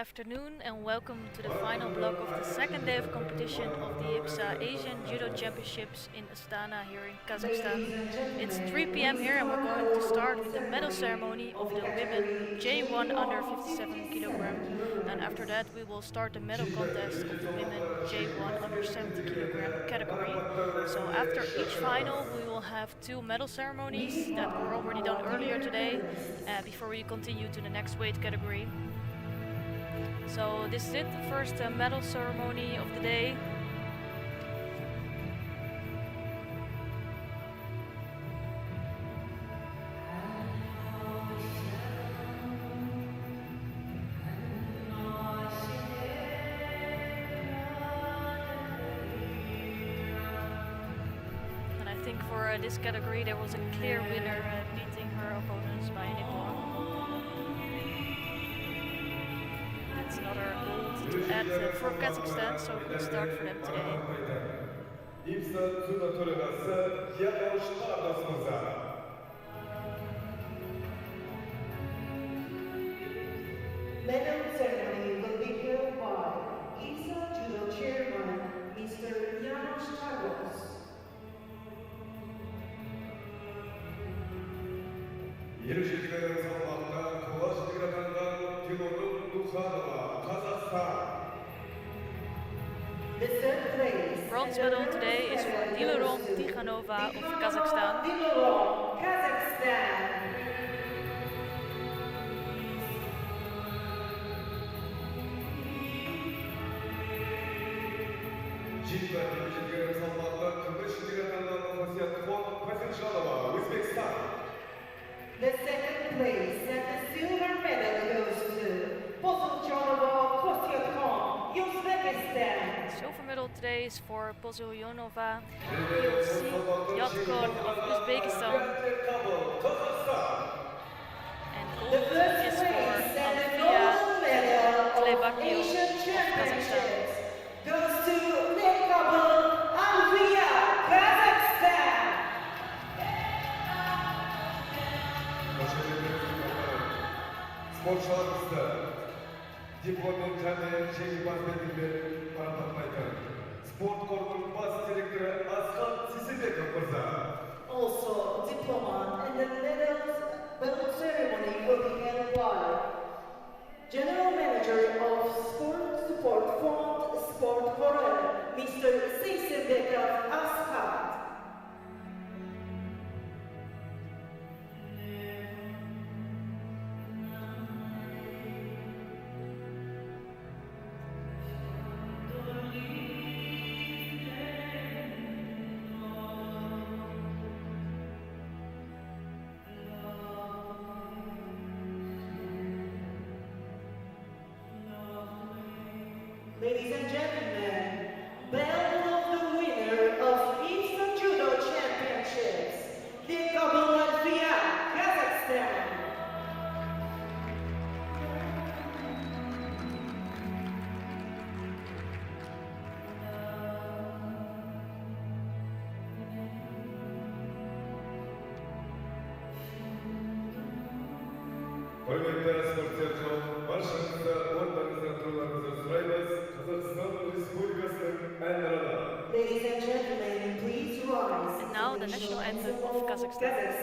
afternoon and welcome to the final block of the second day of competition of the IBSA Asian Judo Championships in Astana here in Kazakhstan. It's 3 p.m. here and we're going to start with the medal ceremony of the women J1 under 57 kilogram, and after that we will start the medal contest of the women J1 under 70 kilogram category. So after each final we will have two medal ceremonies that were already done earlier today before we continue to the next weight category. So this is it, the first medal ceremony of the day. And I think for this category there was a clear winner beating her opponents by an important. It's another gold to add for Kazakhstan, so good start for them today. Medal ceremony will be held by IBSA Judo Chairman Mr. Tagos. The third place. Bronze medal today is for Dileron Tiganova of Kazakhstan. Dileron, Kazakhstan. The second place and the silver medal goes to Uzbekistan. Silver medal today is for Pozolyonova Yatkon of Uzbekistan. And gold is for Alfia Klebakio of Kazakhstan. Goes to Lekabel Alfia, Kazakhstan. Sporçularımızda diplomat және жеңімпаз белгілерін марапаттайтын спорт қорының бас директоры Aslan Sisibekov мырза. Also, diplomat and the medal ceremony will be held by General Manager of Sport Support Fund Sport Korea, Mr. Sisibekov Aslan. Ladies and gentlemen, belt of the winner of IBSA Judo Championships, Lekabel Alfia, Kazakhstan. Құрметті спортшы қауым, баршаңызды орындарыңыздан тұруларыңызды сұраймыз. Kazakhstan Республикасының әнұраны. Ladies and gentlemen, please rise. And now the national anthem of Kazakhstan.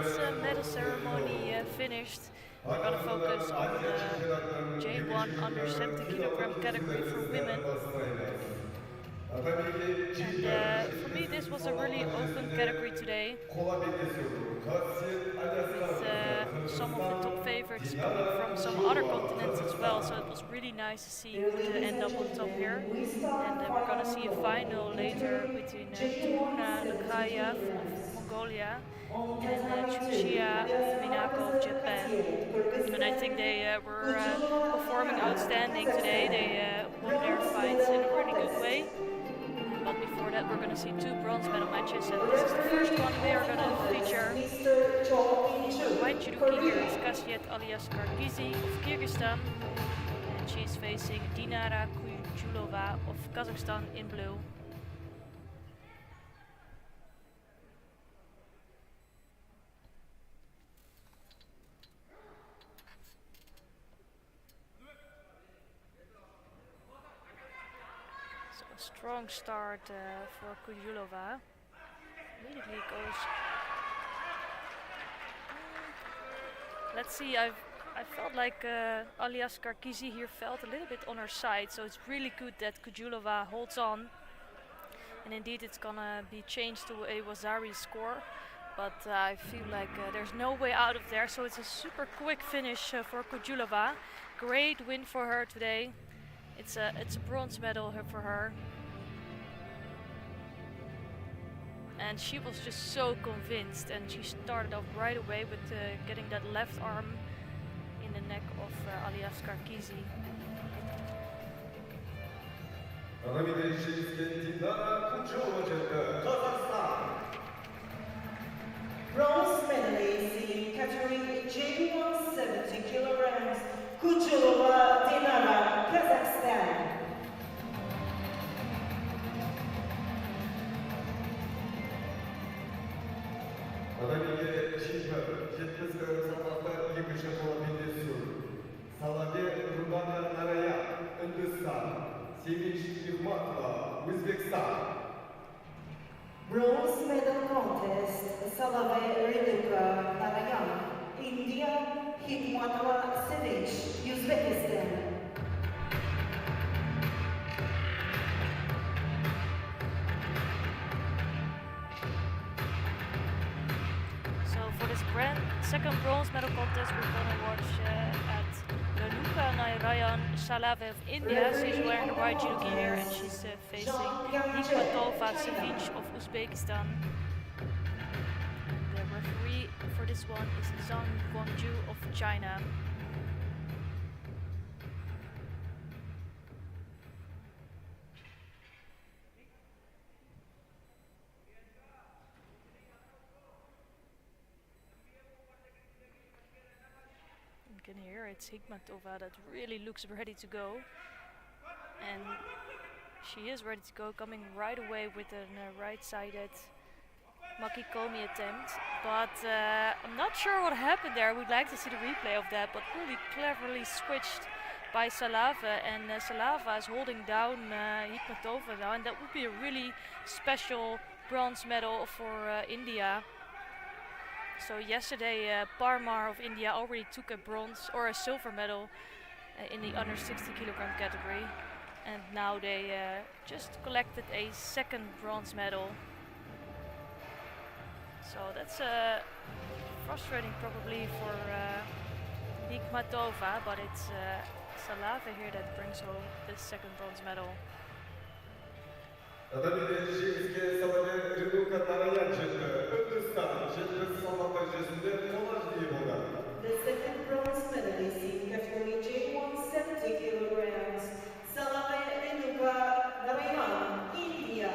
men's medal ceremony finished. We're gonna focus on J1 under 70 kilogram category for women. And for me this was a really open category today, with some of the top favorites coming from some other continents as well, so it was really nice to see who would end up on top here. And we're gonna see a final later between Tuguna Lakayev of Mongolia and Chushia Minako of Japan. And I think they were performing outstanding today. They won their fights in a really good way. But before that we're going to see two bronze medal matches, and this is the first one we are going to feature. White judoki here is Kasyet alias Kargizi of Kyrgyzstan, and she's facing Dinara Kujulova of Kazakhstan in blue. Strong start for Kujulova. Immediately goes. Let's see. I felt like alias Karkizi here felt a little bit on her side, so it's really good that Kujulova holds on. And indeed, it's gonna be changed to a Wazari score, but I feel like there's no way out of there. So it's a super quick finish for Kujulova. Great win for her today. It's a bronze medal for her. And she was just so convinced, and she started off right away with getting that left arm in the neck of alias Karkizi. Bronze medalist in category J1 70 kilograms, Kujulova Dinara, Kazakhstan. Adamige Jekpe Jek Hall Jekpe Jek Hall Hindistan, Uzbekistan. Bronze medal contest, Salave Riluka Narayan, India, Hikmatova Sevinch, Uzbekistan. Second bronze medal contest we're gonna watch at Renuka Narayan Salave of India. She's wearing the white judogi here, and she's facing Hikmatova Sevinch of Uzbekistan. And the referee for this one is Zhang Guangju of China. You can hear it's Hikmatova that really looks ready to go, and she is ready to go, coming right away with a right-sided Makikomi attempt, but I'm not sure what happened there. We'd like to see the replay of that, but really cleverly switched by Salava, and Salava is holding down Hikmatova now, and that would be a really special bronze medal for India. So yesterday Parmar of India already took a bronze or a silver medal in the under 60 kilogram category, and now they just collected a second bronze medal. So that's frustrating probably for Hikmatova, but it's Salave here that brings home the second bronze medal. The second bronze medalist in category J1 70 kilograms, Salave Renuka Narayan, India.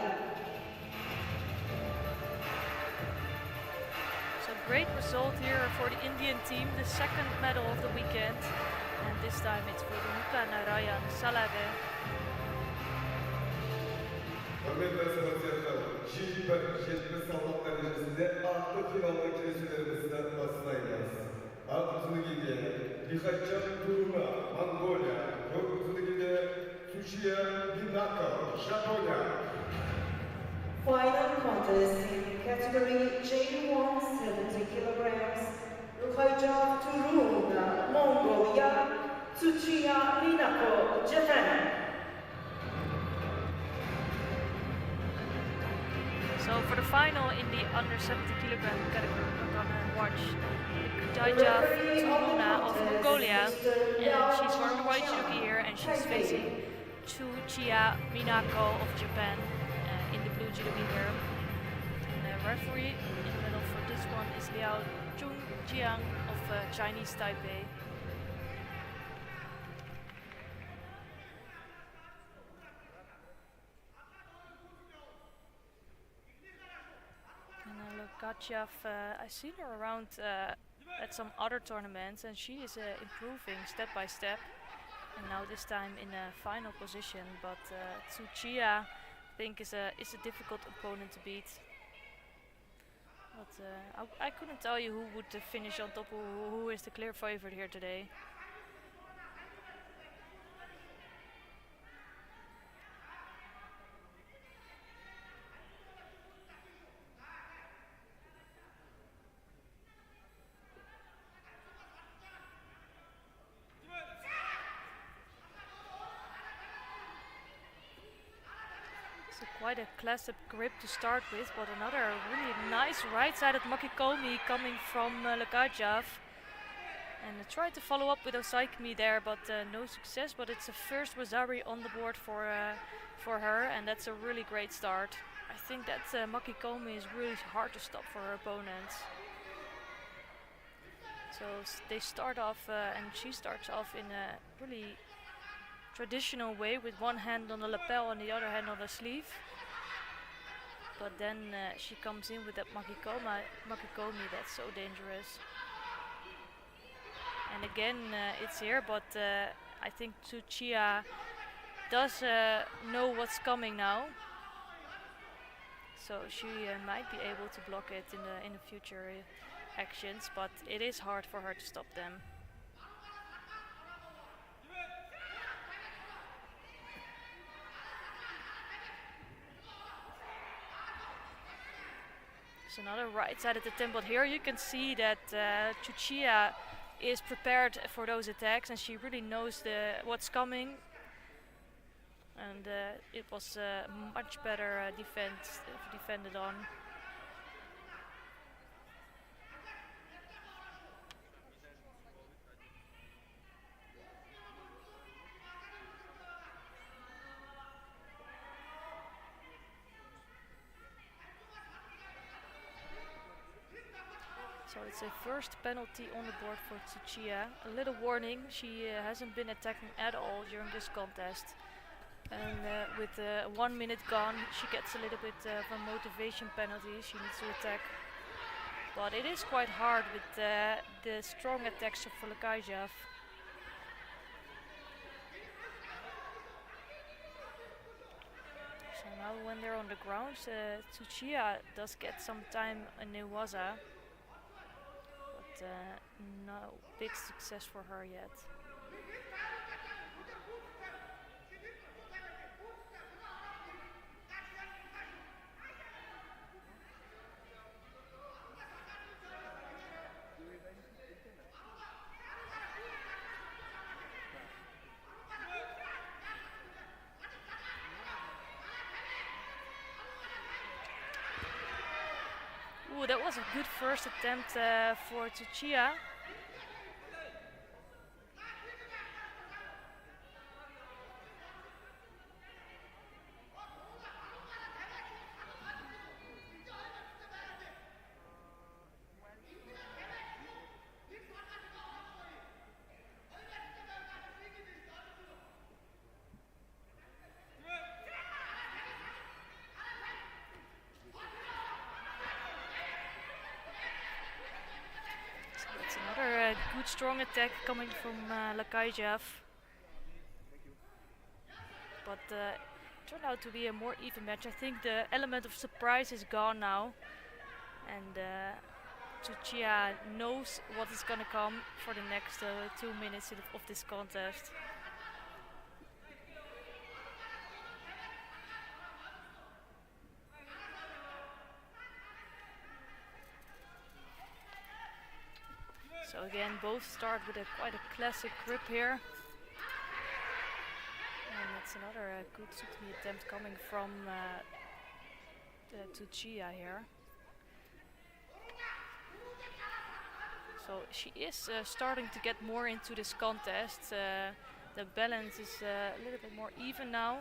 So great result here for the Indian team, the second medal of the weekend, and this time it's for Renuka Narayan Salave. Hürmetli sporcular, Jekpe Jek salmak derecesinde altı finalda kesicilerimizden basınayız. Altısını gidiyor, Lihatçak Turuna, Mongolia, dokuzunu gidiyor, Chushia Minako, Japonya. Final contest in category J1 70 kilograms. Ruhaija Turun, Mongolia. Tsuchiya Minako, Japan. So for the final in the under 70 kilogram category, we're gonna watch Kazakhstan Turuna of Mongolia, and she's wearing the white judo gear, and she's facing Tsuchiya Minako of Japan in the blue judo gear. And the referee in the middle for this one is Liao Chungjiang of Chinese Taipei. Katjav, I've seen her around at some other tournaments, and she is improving step by step. And now this time in a final position, but Tsuchiya, I think, is a difficult opponent to beat. But I couldn't tell you who would finish on top, who is the clear favorite here today. Quite a classic grip to start with, but another really nice right-sided makikomi coming from Lekajav. And I tried to follow up with Osaikmi there, but no success. But it's a first Wazari on the board for her, and that's a really great start. I think that makikomi is really hard to stop for her opponents. So they start off, and she starts off in a really traditional way with one hand on the lapel and the other hand on the sleeve. But then she comes in with that makikomi that's so dangerous. And again, it's here, but I think Tsuchiya does know what's coming now. So she might be able to block it in the future actions, but it is hard for her to stop them. So another right-sided attempt, but here you can see that Tsuchiya is prepared for those attacks, and she really knows what's coming. And it was much better defended on. So it's a first penalty on the board for Tsuchiya. A little warning, she hasn't been attacking at all during this contest. And with 1 minute gone, she gets a little bit of a motivation penalty. She needs to attack. But it is quite hard with the strong attacks of Lekajav. So now when they're on the ground, Tsuchiya does get some time in Newaza. No big success for her yet. Ooh, that was a good first attempt for Tsuchiya. Good strong attack coming from Lekajav. But it turned out to be a more even match. I think the element of surprise is gone now. And Tsuchiya knows what is going to come for the next 2 minutes of this contest. again, both start with quite a classic grip here. And that's another good Tsutmi attempt coming from Tsuchiya here. So she is starting to get more into this contest. The balance is a little bit more even now.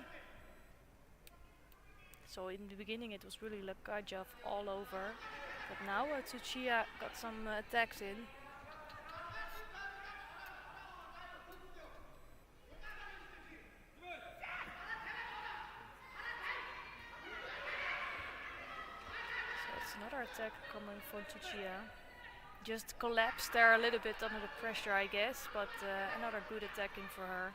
So in the beginning it was really Lekajov all over. But now Tsuchiya got some attacks in. So it's another attack coming from Tsuchiya. Just collapsed there a little bit under the pressure, I guess, but another good attacking for her.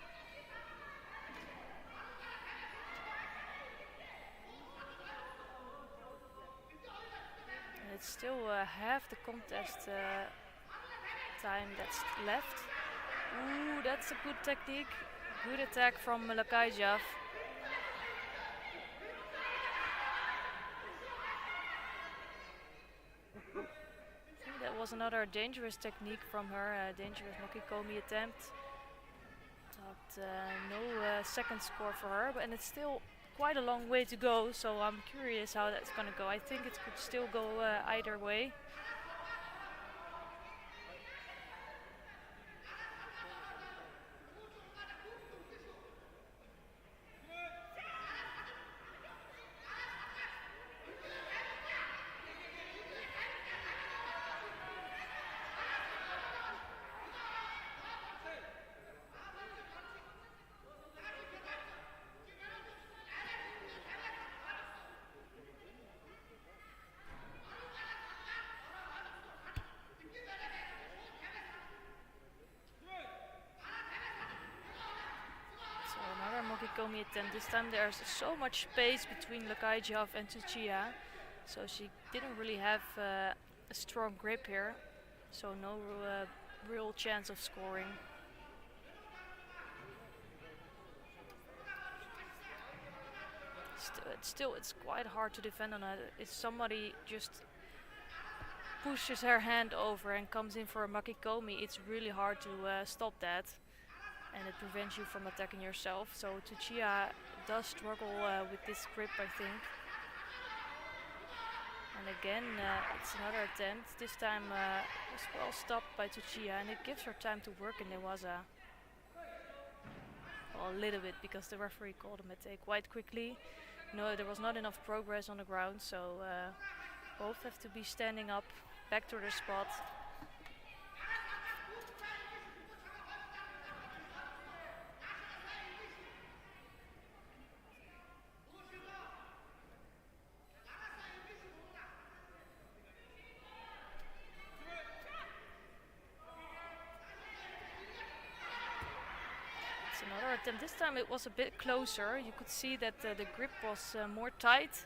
And it's still half the contest time that's left. Ooh, that's a good technique. Good attack from Lekajov. That was another dangerous technique from her, a dangerous Mokikomi attempt. But no second score for her, and it's still quite a long way to go, so I'm curious how that's gonna go. I think it could still go either way. Mokikomi attempt. This time there's so much space between Lekajov and Tsuchiya, so she didn't really have a strong grip here, so no real chance of scoring. Still, it's quite hard to defend on her. If somebody just pushes her hand over and comes in for a Mokikomi, it's really hard to stop that. And it prevents you from attacking yourself. So Tsuchiya does struggle with this grip, I think. And again, it's another attempt. This time it was well stopped by Tsuchiya, and it gives her time to work in Newaza. Well, a little bit, because the referee called him a take quite quickly. No, there was not enough progress on the ground, so both have to be standing up, back to their spot. Another attempt. This time it was a bit closer. You could see that the grip was more tight,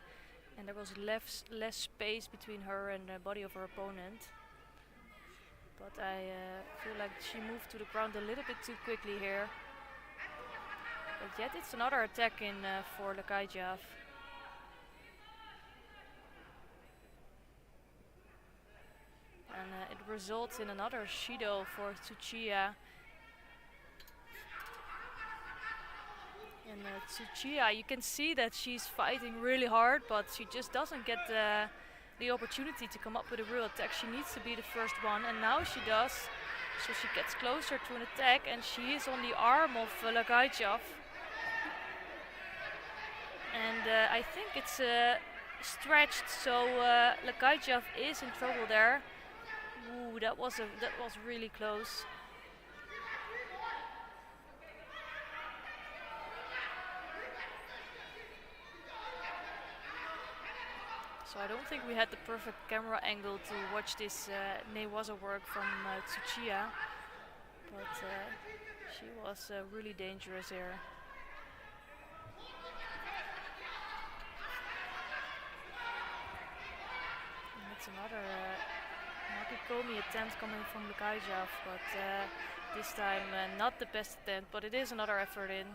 and there was less space between her and the body of her opponent. But I feel like she moved to the ground a little bit too quickly here. But yet it's another attack in for Lekajov. And it results in another Judo for Tsuchiya. And Tsuchiya, you can see that she's fighting really hard, but she just doesn't get the opportunity to come up with a real attack. She needs to be the first one, and now she does. So she gets closer to an attack, and she is on the arm of Lekajov. And I think it's stretched, so Lekajov is in trouble there. Ooh, that was really close. So I don't think we had the perfect camera angle to watch this Newaza work from Tsuchiya, but she was really dangerous here. And it's another Mokikomi attempt coming from Lekajov, but this time not the best attempt, but it is another effort in.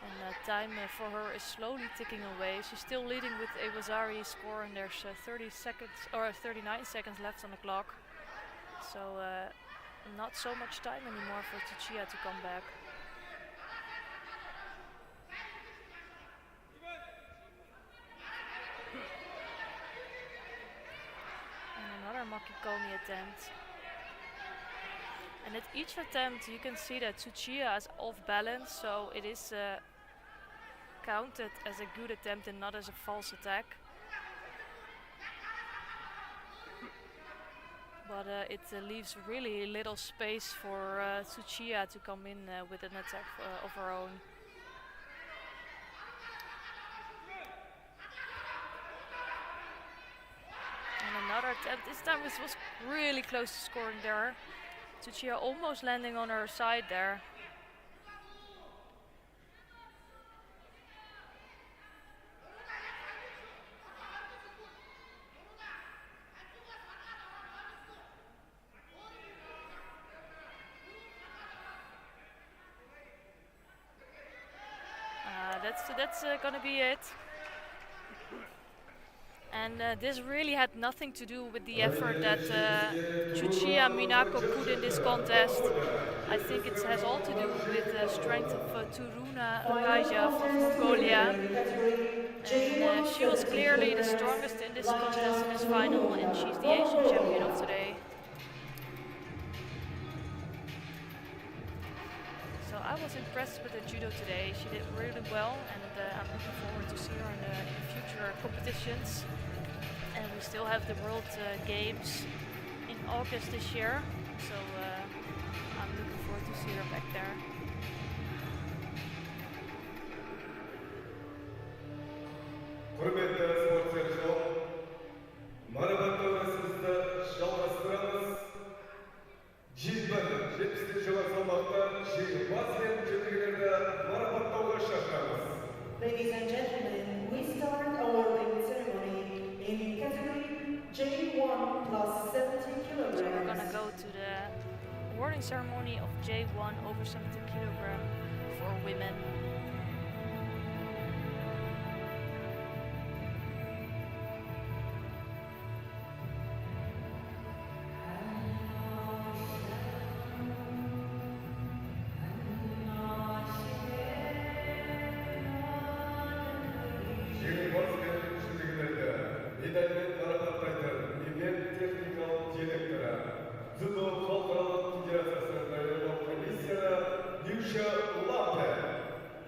And time for her is slowly ticking away. She's still leading with a Wazari score, and there's 30 seconds or 39 seconds left on the clock. So not so much time anymore for Tsuchiya to come back. And another Makikomi attempt. And at each attempt you can see that Tsuchiya is off balance, so it is counted as a good attempt and not as a false attack. But it leaves really little space for Tsuchiya to come in with an attack of her own. And another attempt. This time it was really close to scoring there. Tsuchiya almost landing on her side there. That's gonna be it. And this really had nothing to do with the effort that Tsuchiya Minako put in this contest. I think it has all to do with the strength of Turuna Kaja from Mongolia. And she was clearly the strongest in this contest, in this final, and she's the Asian champion of today. So I was impressed with the judo today. She did really well, and I'm looking forward to see her in future competitions. And we still have the World Games in August this year, so I'm looking forward to see her back there. Ladies and gentlemen, we start our awarding ceremony in category J1 plus 70 kilograms. So we're gonna go to the awarding ceremony of J1 over 70 kilogram for women.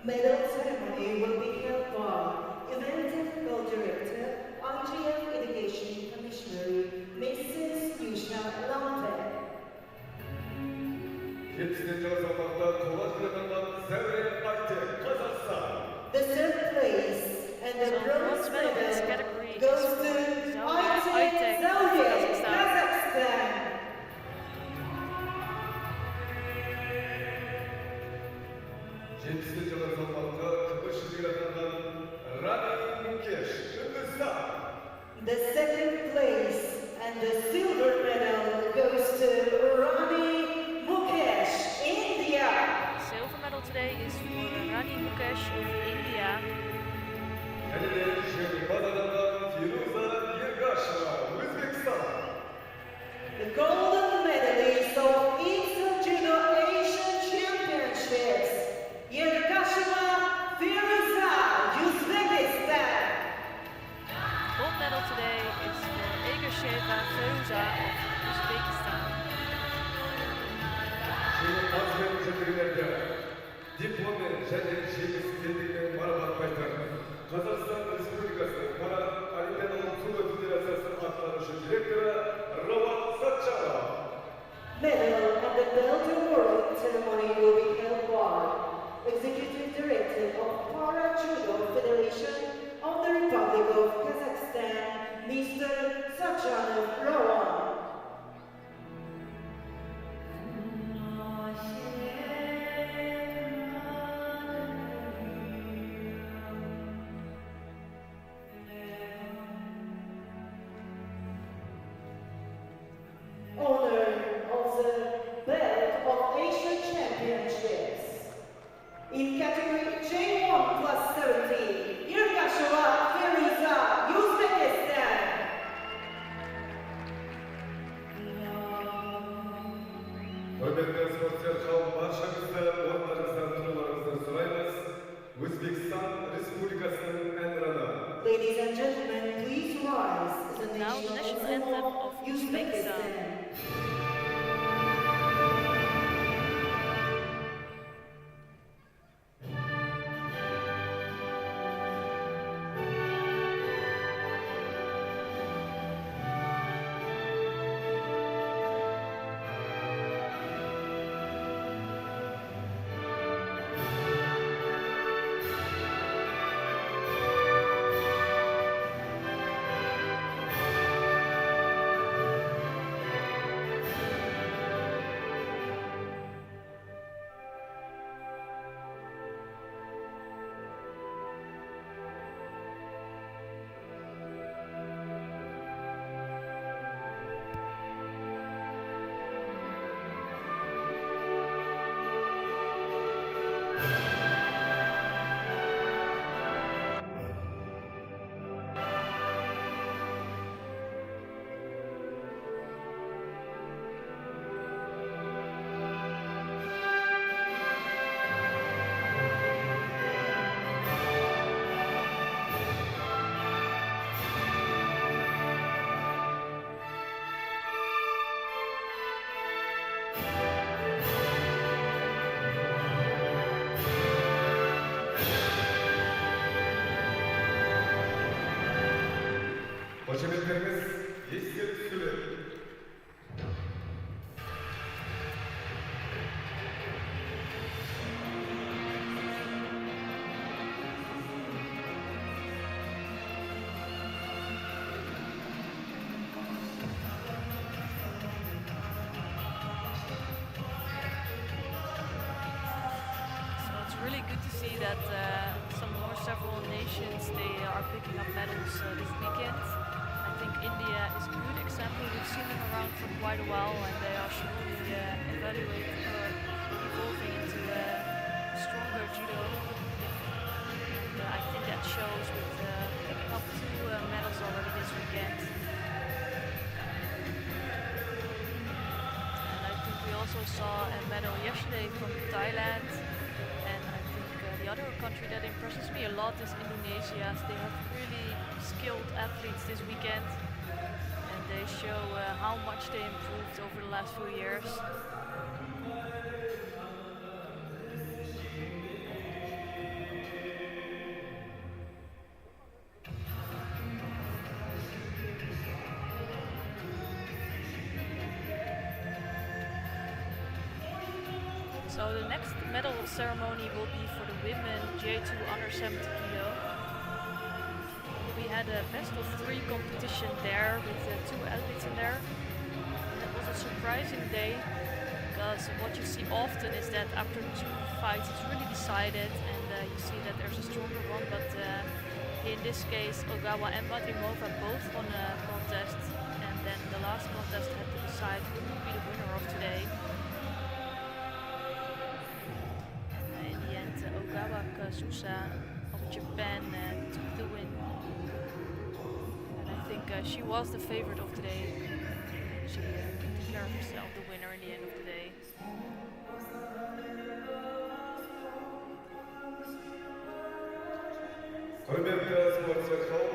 Medal ceremony will be held by Event Technical Director, IGF Education Commissioner, Mrs. Yusha Lampe. The third place and the bronze medal goes to ITEC Zaudia, Kazakhstan. The second place and the silver medal goes to Rani Mukesh, India. The silver medal today is for Rani Mukesh of India. The golden medalist of IBSA Judo Asian Championships, Yerkashima Firuza, Uzbekistan. Gold medal today is for Egasheva Feruza of Uzbekistan. Kazakhstan Respublikası Para Olimpiadalar Klubu Federasyonu Atlanışı Direktörü Roman Satchala. Medal and the belt award ceremony will be held by Executive Director of Para Judo Federation of the Republic of Kazakhstan, Mr. Satchanov Rowan. Owner of the belt of Asian Championships in category J1 Uzbekistan Respublikası'nın enranı. Ladies and gentlemen, please rise as the Now the national anthem anthem of of Uzbekistan. Uzbekistan. Başarılarınız yeşil süre. So it's really good to see that several nations, they are picking up medals this weekend. I think India is a good example. We've seen them around for quite a while, and they are surely evolving into a stronger judo. And I think that shows with picking up 2 medals already this weekend. And I think we also saw a medal yesterday from Thailand. And I think the other country that impresses me a lot is Indonesia. They have really skilled athletes this weekend, and they show how much they improved over the last few years. So the next medal ceremony will be for the women J2 under 70 kilo. We had a best of 3 competition there with 2 athletes in there. And it was a surprising day, because what you see often is that after 2 fights it's really decided, and you see that there's a stronger one. But in this case, Ogawa and Madrimova both won a contest, and then the last contest had to decide who would be the winner of today. In the end, Ogawa Kazusa of Japan took the win. And I think she was the favorite of today. She declared herself the winner in the end of the day. Hürmetli sporcular,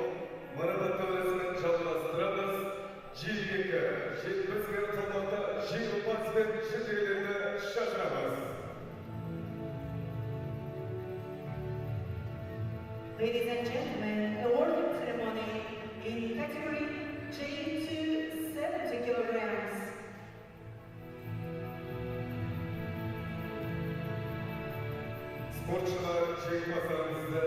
marabatalarının çalmasındırız. Jekpe Jek salonda jingilmaz ve şiddetlerde şaşıramaz. Ladies and gentlemen, awarding ceremony in category J2 70 kilograms. Sporcular Jek masamızda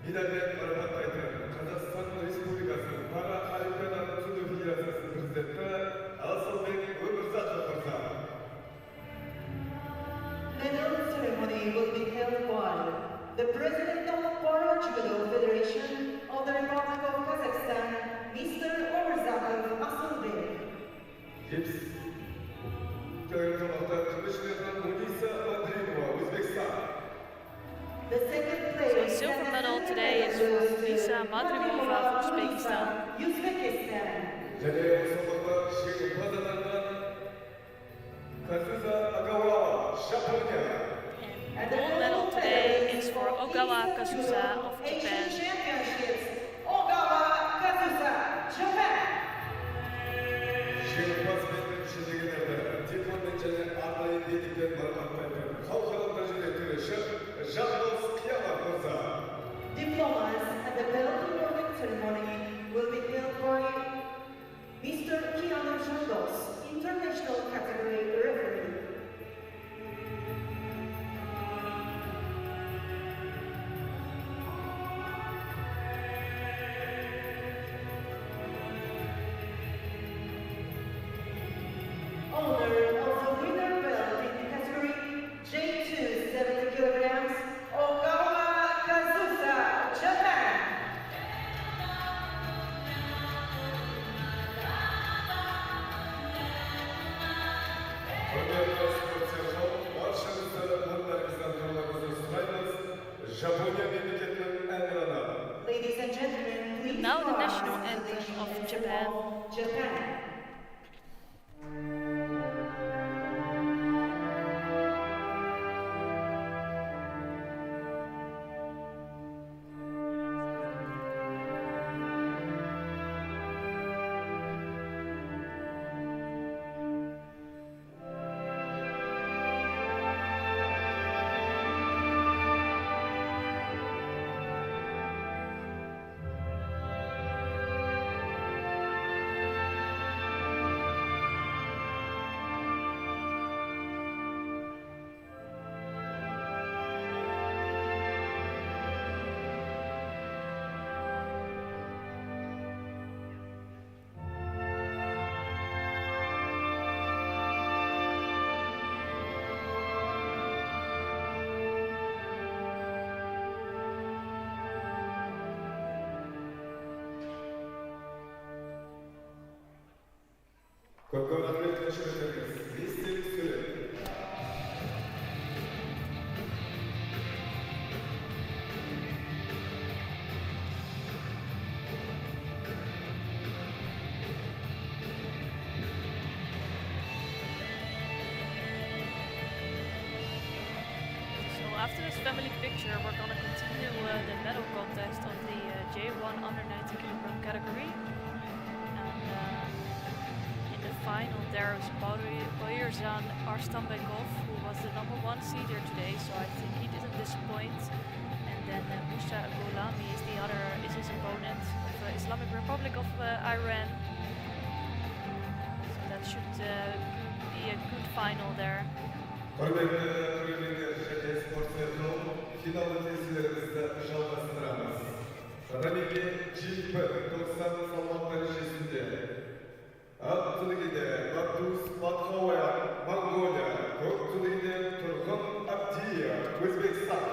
Miladet Arabatay'da Kazakistan Respublikası Para Olimpiada Judo Federasyonu Prezidenti Asılbek Ömürzatov. Medal ceremony will be held by the President of Para Judo Federation of the Republic of Kazakhstan, Mr. Omerzakov Asılbek. Gips. Köyümüzde Kılıçdaroğlu Munisa Madrimova, Uzbekistan. The second So place the silver medal today is for Munisa Madrimova of Uzbekistan. Uzbekistan. Және соңында жеңімпаздардан Kazusa Agawa, Japonia. And the gold medal today is for Ogawa Kazusa of Asian Japan. Championships, Ogawa Kazusa, Japan. жеңімпаз жүлдегерлерді дипломмен және арнайы белгімен марапаттайтын халықаралық дәрежедегі төреші Жандос Қиямат мырза. Diplomas at the belt awarding ceremony will be held by Mr. Keanu Judos, international category referee. Owner of the winner belt in category J2 70 kilograms, Ogawa Kazusa, Japan. Құрметті спортсмен, баршаңызды мұндарыңыздан тұрмаңызды сұраймыз. Жапония мемлекетінің әнұраны. Ladies and gentlemen, please Now the rise national to the anthem national of anthem Japan. of Japan. Көпке рахмет қошеметтеріңіз. Естелік сурет. So after this family picture, we're gonna continue the medal contest of the J1 under 90 kilogram category. And in the final, there is Boyrzan Arstanbekov, who was the #1 seed here today. So I think he didn't disappoint. And then Musa Gholami is his opponent of the Islamic Republic of Iran. So that should be a good final there. Құрметті көрермендер және спортсмен қауым, финал кездесулерімізді жалғастырамыз. Рамеке Jekpe 90 салмақ дәрежесінде. Ақтылығыда Бактус Батхауя, Монголия, Көктілігінде Тұрғын Абдия, Өзбекстан.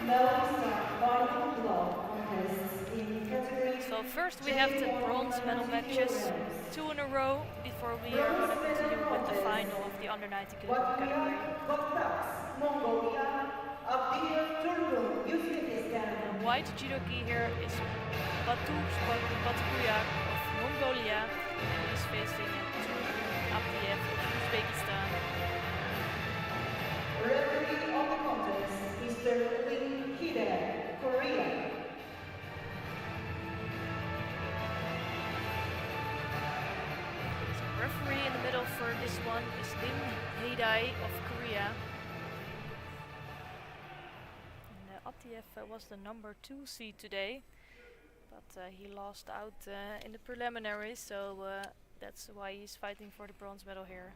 Melissa Barton Block contests in category. So first we have the bronze medal matches, 2 in a row, before we are going to continue with the final of the under 90 kilogram category. Bouts, Mongolia, Abdia Turgun, Uzbekistan. White judoki here is Batukuyak of Mongolia, and he's facing Abdiev of Uzbekistan. Referee of the contest, Mr. Lin Hide, Korea. So referee in the middle for this one is Lim Haedai of Korea. And Abdiev was the #2 seed today, but he lost out in the preliminaries, so that's why he's fighting for the bronze medal here.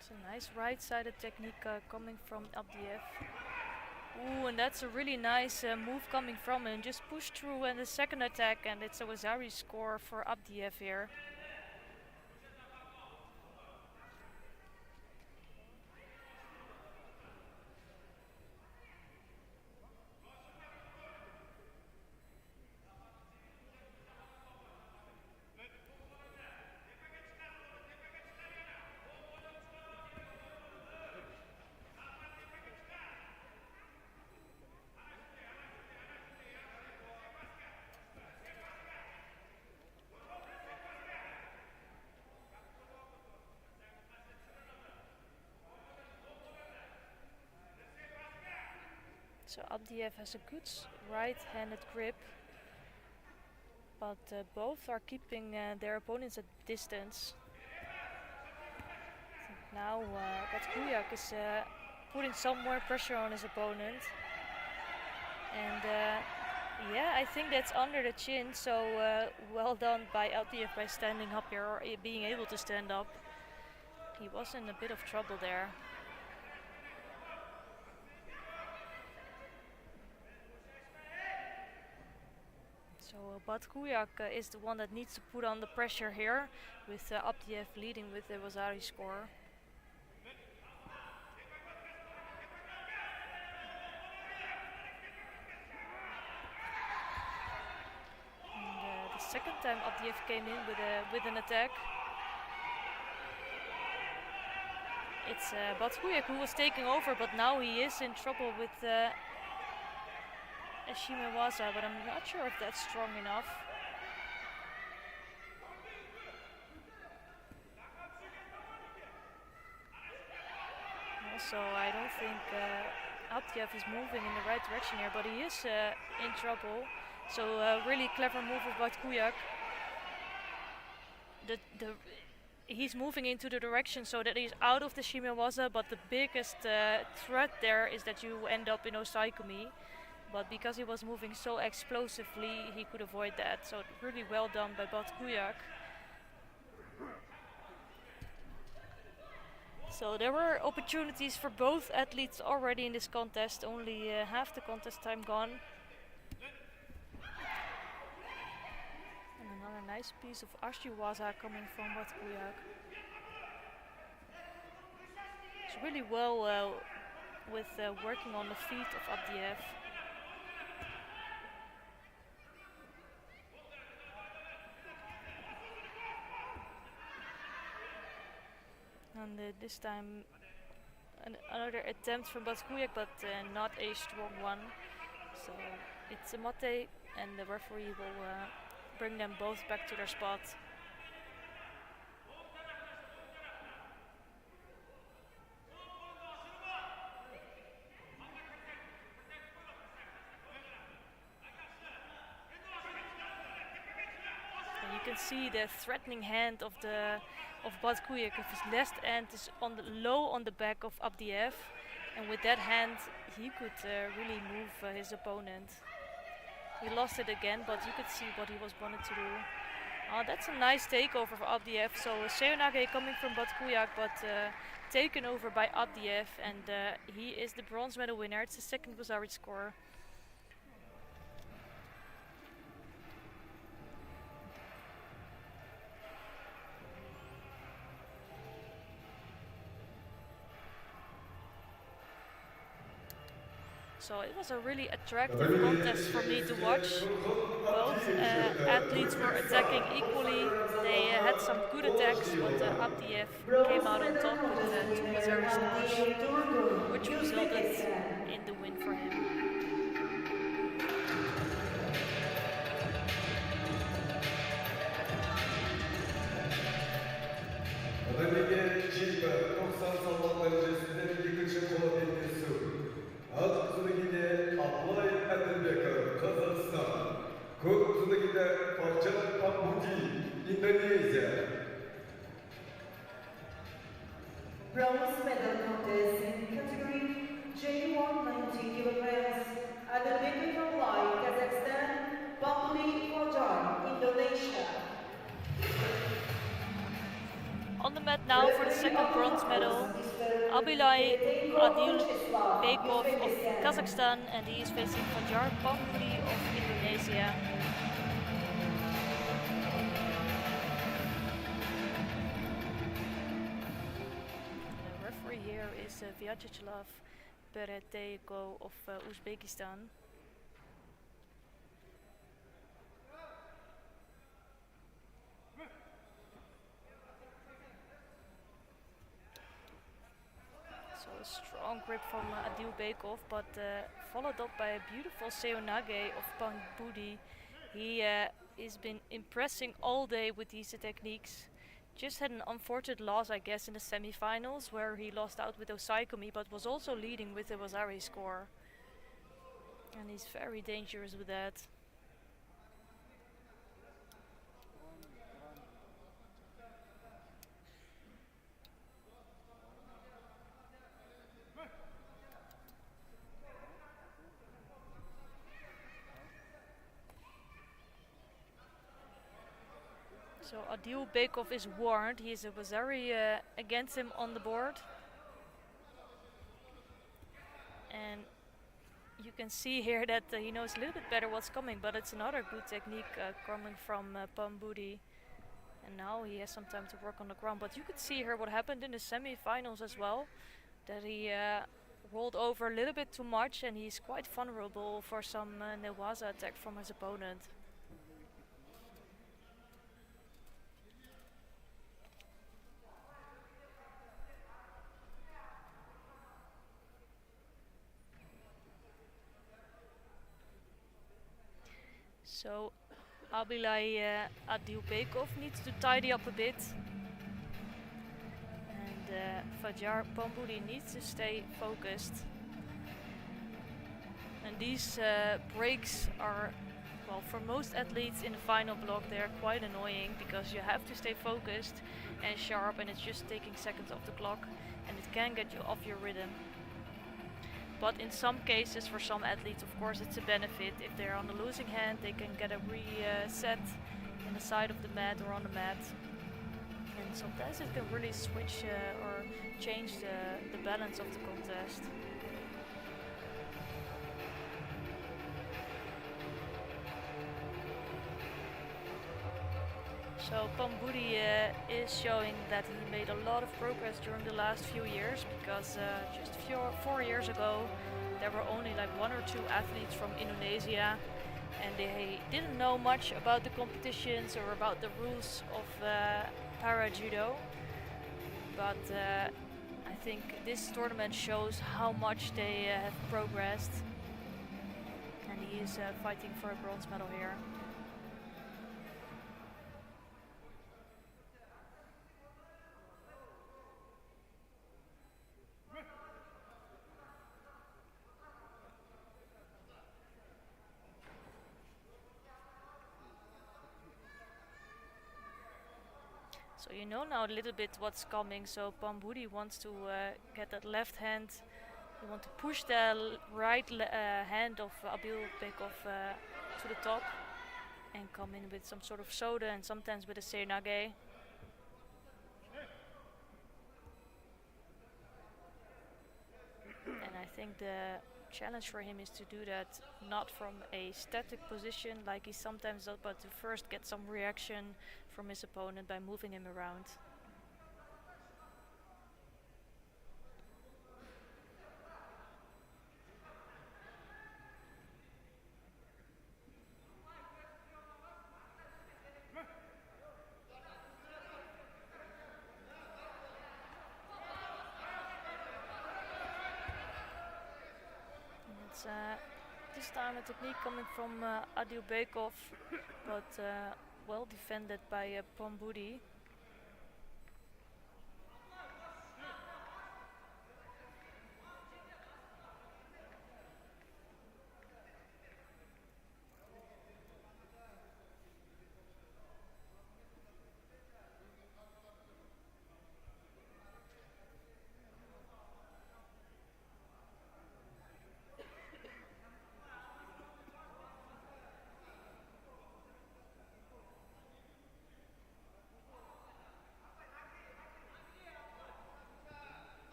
It's a nice right-sided technique coming from Abdiev. Ooh, and that's a really nice move coming from him. Just push through in the second attack, and it's a Wazari score for Abdiev here. So Abdiev has a good right-handed grip, but both are keeping their opponents at distance. Now Batkuyak is putting some more pressure on his opponent. And yeah, I think that's under the chin, so well done by Abdiev by standing up here, or being able to stand up. He was in a bit of trouble there. So Batkuyak is the one that needs to put on the pressure here, with Abdiev leading with the Vasari score. And the second time Abdiev came in with an attack. It's Batkuyak who was taking over, but now he is in trouble with Shimewaza, but I'm not sure if that's strong enough. Also, I don't think Abdiev is moving in the right direction here, but he is in trouble. So really clever move of Batkuyak. He's moving into the direction so that he's out of the Shimewaza, but the biggest threat there is that you end up in Osaikumi. But because he was moving so explosively, he could avoid that. So really well done by Batkuyak. So there were opportunities for both athletes already in this contest, only half the contest time gone. And another nice piece of Ashiwaza coming from Batkuyak. It's really well with working on the feet of Abdiev. And this time another attempt from Batkuyak, but not a strong one. So it's a mate, and the referee will bring them both back to their spot. And you can see the threatening hand of Batkuyak. His left hand is low on the back of Abdiev, and with that hand he could really move his opponent. He lost it again, but you could see what he was wanted to do. That's a nice takeover for Abdiev. So Seonage coming from Batkuyak, but taken over by Abdiev, and he is the bronze medal winner. It's the second Vasari score. So it was a really attractive contest for me to watch. Both athletes were attacking equally. They had some good attacks, but Abdiev came out on top with 2 Vasari scores, which resulted in the win for him. Indonesia. Bronze medal contest in category J190 kilograms at the Big Line, Kazakhstan, Bambuli Fajar, Indonesia. On the mat now for the second bronze medal, Abilay Adil Bekov of Kazakhstan, and he is facing Fajar Bambuli of Indonesia. The referee here is Vyacheslav Bereteyko of Uzbekistan. So a strong grip from Adil Bekov, but followed up by a beautiful Seonage of Bambudi. He has been impressing all day with these techniques. Just had an unfortunate loss, I guess, in the semi-finals, where he lost out with Osaikumi, but was also leading with the Vasari score. And he's very dangerous with that. So Adil Bekov is warned. He is a Wazari against him on the board. And you can see here that he knows a little bit better what's coming, but it's another good technique coming from Pambudi. And now he has some time to work on the ground. But you could see here what happened in the semi-finals as well, that he rolled over a little bit too much, and he's quite vulnerable for some Newaza attack from his opponent. So Abilay Adilbekov needs to tidy up a bit. And Fajar Pambudi needs to stay focused. And these breaks are, well, for most athletes in the final block, they're quite annoying because you have to stay focused and sharp, and it's just taking seconds off the clock, and it can get you off your rhythm. But in some cases, for some athletes, of course, it's a benefit. If they're on the losing hand, they can get a reset in the side of the mat or on the mat. And sometimes it can really switch or change the balance of the contest. So Pambudi is showing that he made a lot of progress during the last few years, because just 4 years ago there were only like 1 or 2 athletes from Indonesia, and they didn't know much about the competitions or about the rules of para judo. But I think this tournament shows how much they have progressed, and he is fighting for a bronze medal here. So you know now a little bit what's coming. So Pambudi wants to get that left hand. He wants to push the right hand of Abil Bekov to the top and come in with some sort of soda and sometimes with a seinage. And I think the challenge for him is to do that not from a static position like he sometimes does, but to first get some reaction from his opponent by moving him around. This time a technique coming from Adil Bekov, but well defended by Pambudi.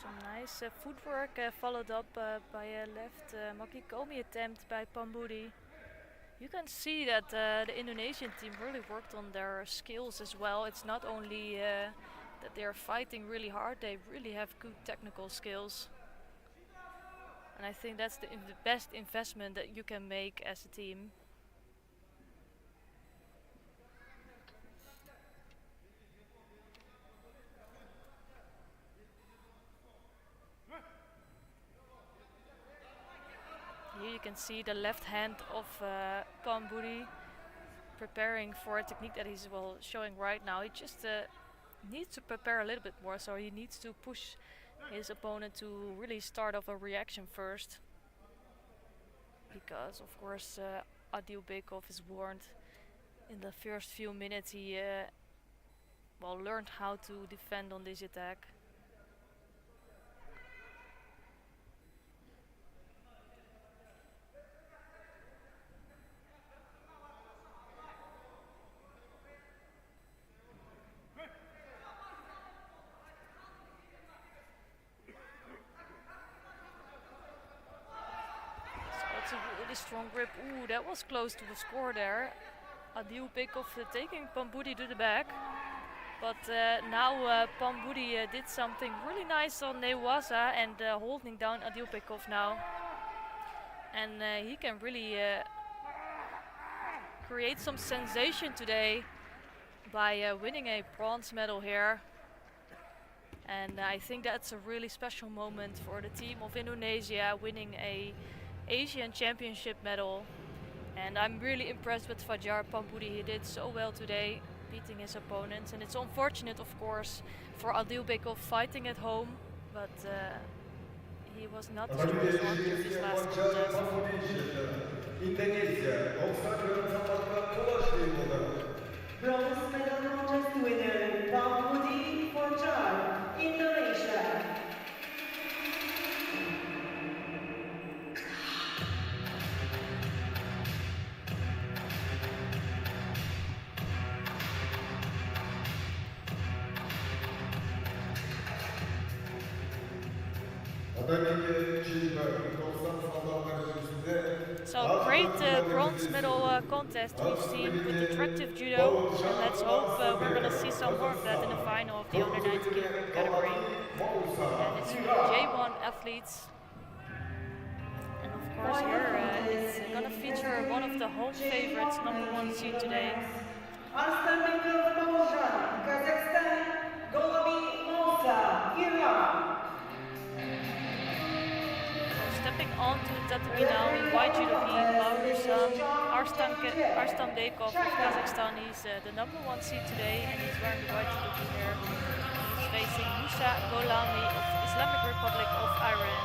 Some nice footwork followed up by a left Makikomi attempt by Pambudi. You can see that the Indonesian team really worked on their skills as well. It's not only that they're fighting really hard, they really have good technical skills. And I think that's the best investment that you can make as a team. Here you can see the left hand of Pambudi preparing for a technique that he's showing right now. He just needs to prepare a little bit more, so he needs to push his opponent to really start off a reaction first. Because of course Adil Bekov is warned in the first few minutes he learned how to defend on this attack. It's a really strong grip. Ooh, that was close to the score there. Adil Bekov taking Pambudi to the back. But now Pambudi did something really nice on Newaza and holding down Adil Bekov now. And he can really create some sensation today by winning a bronze medal here. And I think that's a really special moment for the team of Indonesia, winning a Asian Championship medal. And I'm really impressed with Fajar Pambudi. He did so well today, beating his opponents. And it's unfortunate, of course, for Adil Bekov fighting at home, but he was not the strongest one in this last contest. Bronze medal contest winner, Pambudi Fajar, Indonesia. So great bronze medal contest we've seen with attractive judo, and let's hope we're going to see some more of that in the final of the under 90 kilogram category. And it's J1 athletes. And of course here it's going to feature one of the home favorites, #1 seed today. Astana, Kazakhstan, Iran. Stepping on to tatami now in white judo gi, Arstan Bekov of Kazakhstan. He's the #1 seed today, and he's wearing the white judo gi here. He's facing Musa Golami of the Islamic Republic of Iran.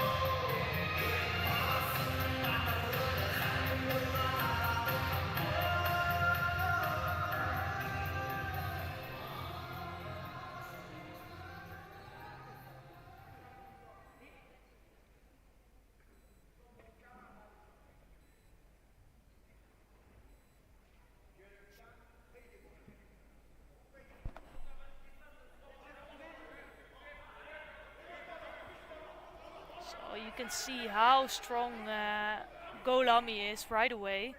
You can see how strong Golami is right away.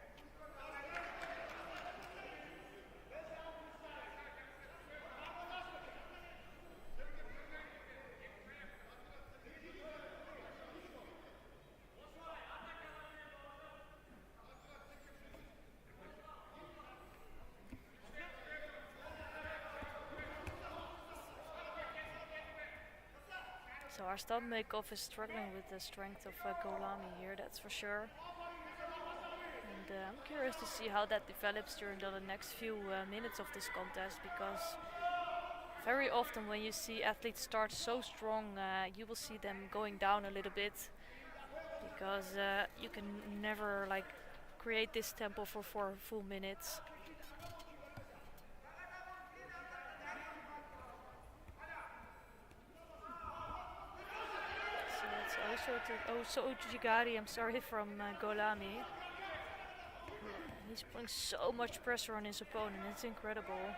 So Arstan Bekov is struggling with the strength of Golami here, that's for sure. And I'm curious to see how that develops during the next few minutes of this contest, because very often when you see athletes start so strong, you will see them going down a little bit, because you can never create this tempo for 4 full minutes. So Ojigari, I'm sorry, from Golami. He's putting so much pressure on his opponent, it's incredible.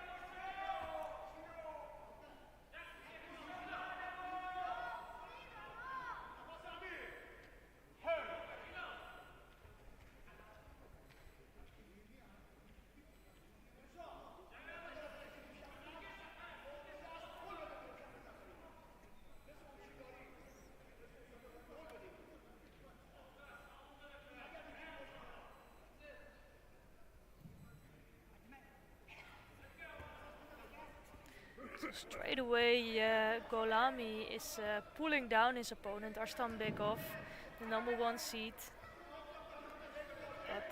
Straight away, Golami is pulling down his opponent, Arstan Bekov, the #1 seed. But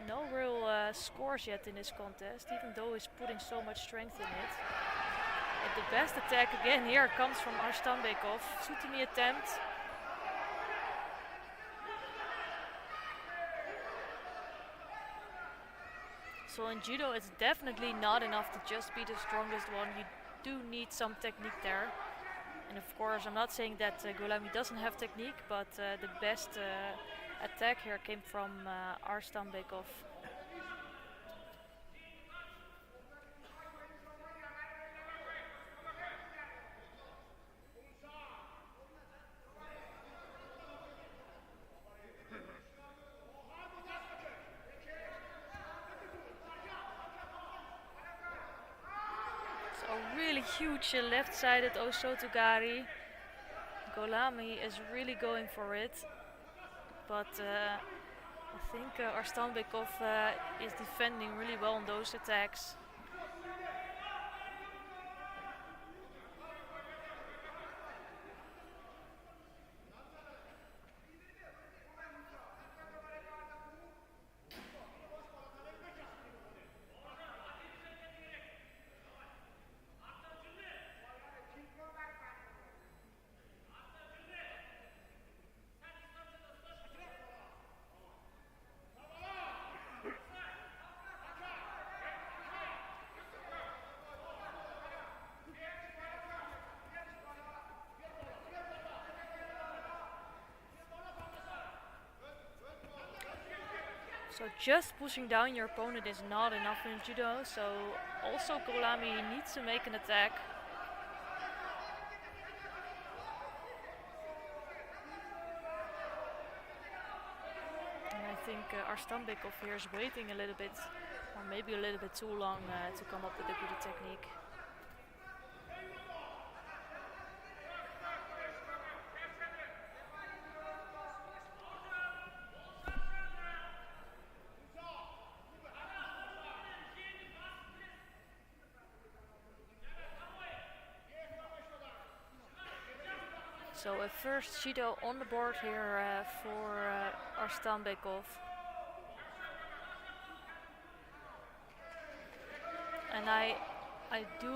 No real scores yet in this contest, even though he's putting so much strength in it. But the best attack again here comes from Arstanbekov. Sutimi attempt. So in judo it's definitely not enough to just be the strongest one. You do need some technique there. And of course I'm not saying that Golami doesn't have technique, but the best attack here came from Arstanbekov. Really huge left-sided Osotogari. Golami is really going for it, but I think Arstanbekov is defending really well on those attacks. So just pushing down your opponent is not enough in judo, so also Golami needs to make an attack. And I think Arstanbekov here is waiting a little bit, or maybe a little bit too long to come up with a good technique. So a first judo on the board here for Arstanbekov. And I do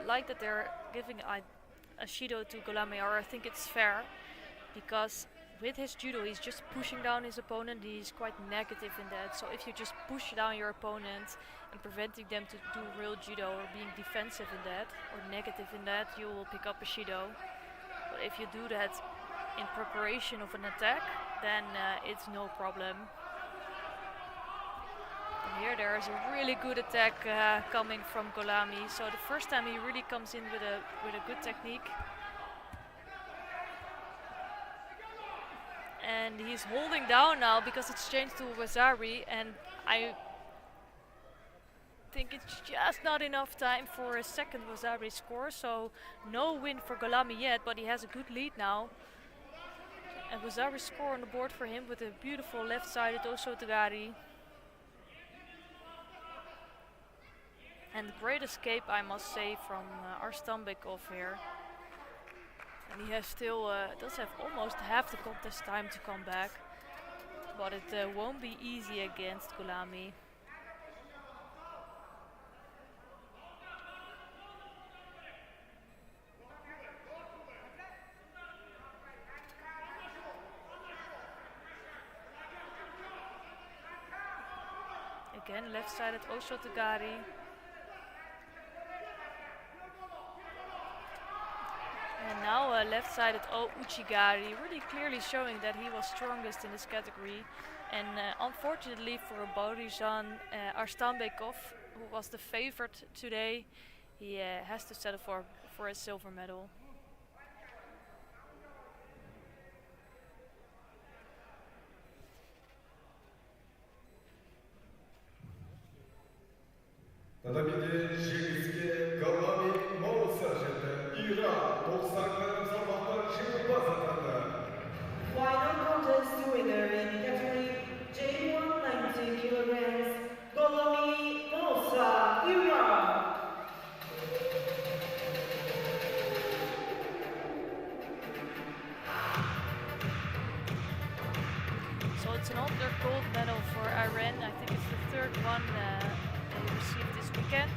like that they're giving a judo to Golami, or I think it's fair, because with his judo he's just pushing down his opponent. He's quite negative in that. So if you just push down your opponent and preventing them to do real judo or being defensive in that or negative in that, you will pick up a judo. But if you do that in preparation of an attack, then it's no problem. And here there is a really good attack coming from Golami. So the first time he really comes in with a good technique. And he's holding down now because it's changed to Wazari, and I think it's just not enough time for a second Wazari score, so no win for Golami yet, but he has a good lead now. And Wazari score on the board for him with a beautiful left-sided Osotogari. And great escape, I must say, from Arstanbekov here. And he has still does have almost half the contest time to come back, but it won't be easy against Golami. Again, left-sided Osotogari. And now left-sided Uchigari, really clearly showing that he was strongest in this category. And unfortunately for Borizan Arstanbekov, who was the favorite today, he has to settle for a silver medal. Final contest winner in category J1 90 kilograms, Golami Mosa, Iran. So it's another gold medal for Iran. I think this weekend.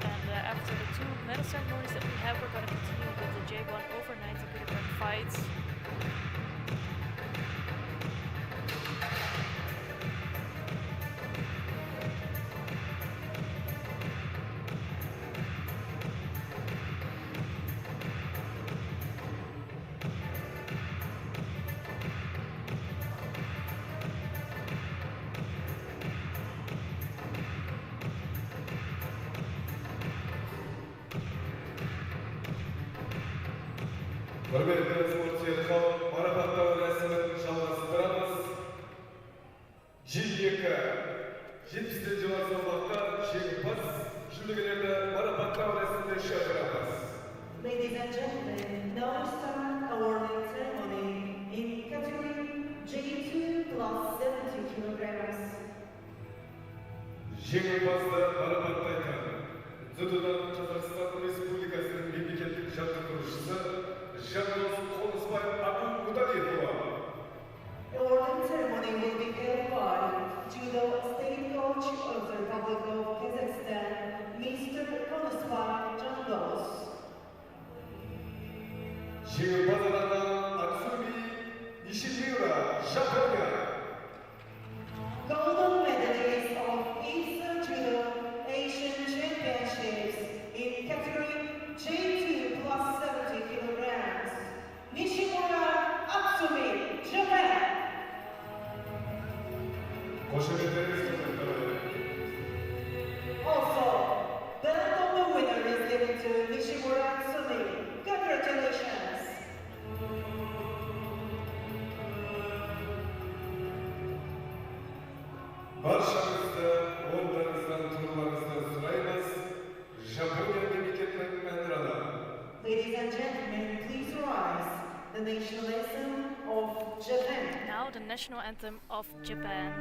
And after the two medal ceremonies that we have, we're going to continue with the J1 over 90 kilogram fights. Hürmetli sporcular, marifetler resmini çalgıstırırız. Jekpe Jek Hall salonda Jekpe Jek marifetler resmini şaşırırız. Ladies and gentlemen, now we start awarding ceremony in category J2 plus 70 kilograms. Jengimizde marifetlerken Judo'dan Kazakhstan Respublikası'nın memleketlik jаттықтырушысы Judo The awarding ceremony will be held by Judo State Coach of the Republic of Kazakhstan, Mr. Konospai Jandos. Jengimizden Atsumi Nishimura, Japonya. Golden medalist of Eastern Judo Asian Championships in category J2 plus 70 kilograms, Nishimura Atsumi, Japan. Also, belt of the winner is given to Nishimura Atsumi. Congratulations. Barşamızda onlarınızdan turlarınızdan sırayımız Japonya memleketinin menralı. Ladies and gentlemen, please rise. The national anthem of Japan. Now the national anthem of Japan.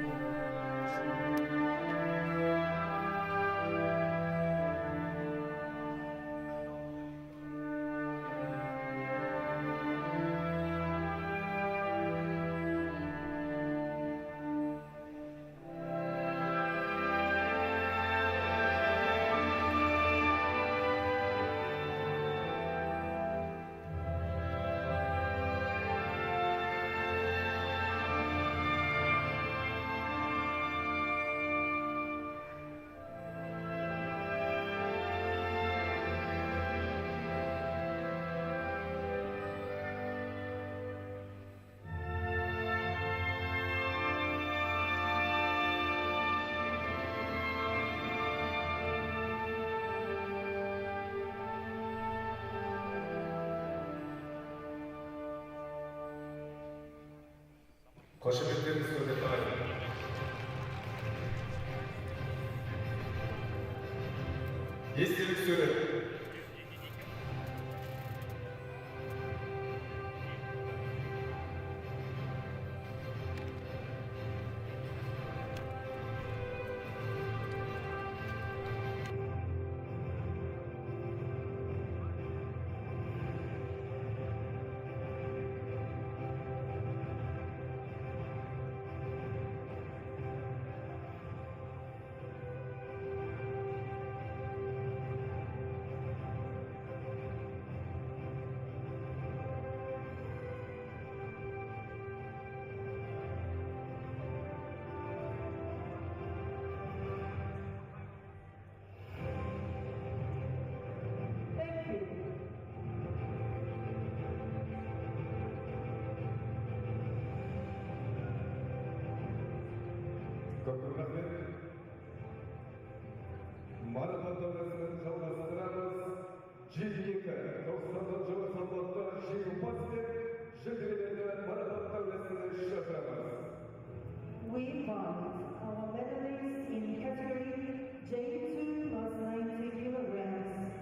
Koşumetleriniz hürmetler. Естелік сурет. Marifetlerinizi çalgıstırırız. Jekpe 90. yılı salonda Jekpe Jek marifetlerinizi şaşırırız. We invite our medalists in category J2 plus 90 kilograms.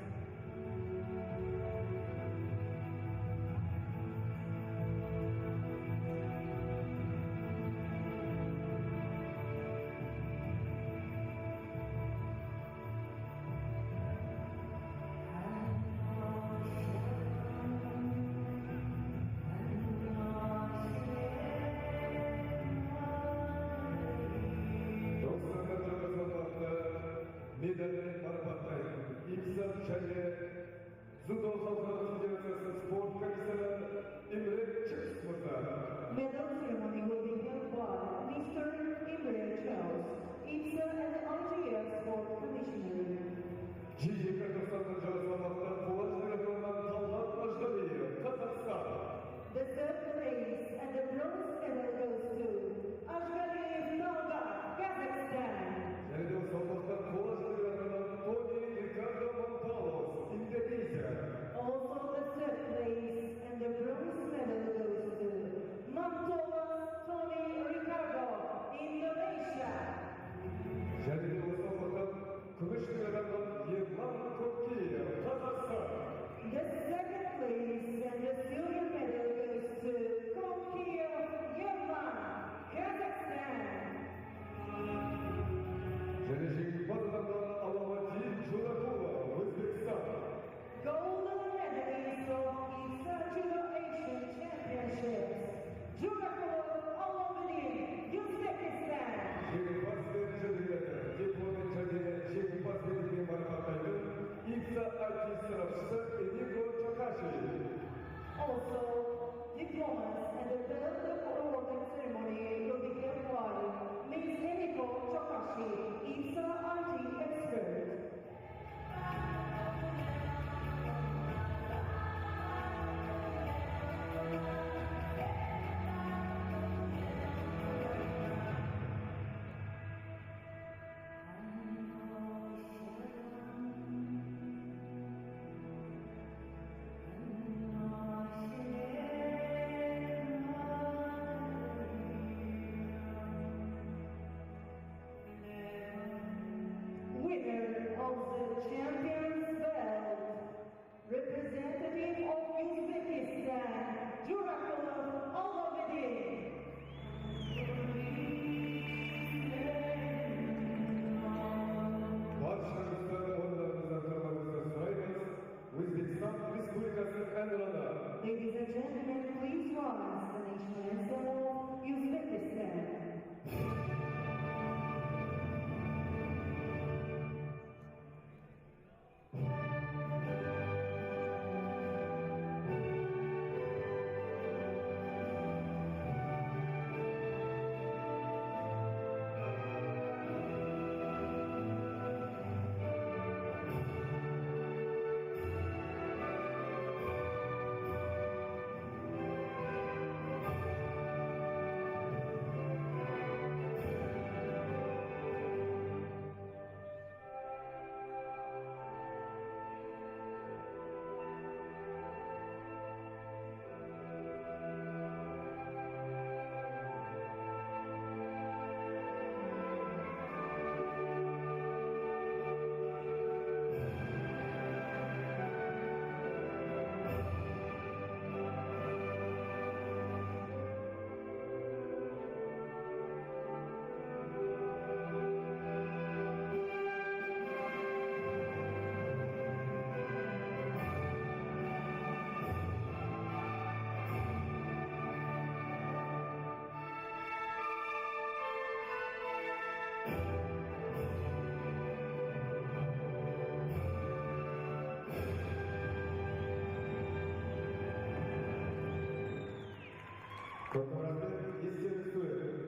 Fotoğrafı istiyoruz.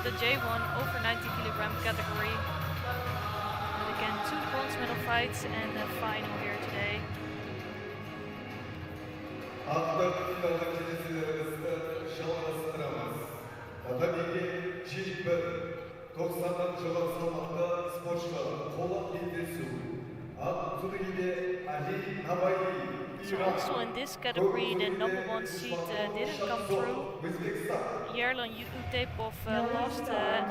The J1 over 90 kilogram category. And again, 2 bronze medal fights and a final here today. Altı final neticelerimizi şahlandıramaz. Tabii ki Jekpe 90'dan жылы салмақта спортшыға қола кездесу. So also in this category, the number 1 seed didn't come through. Yerlan Utepov lost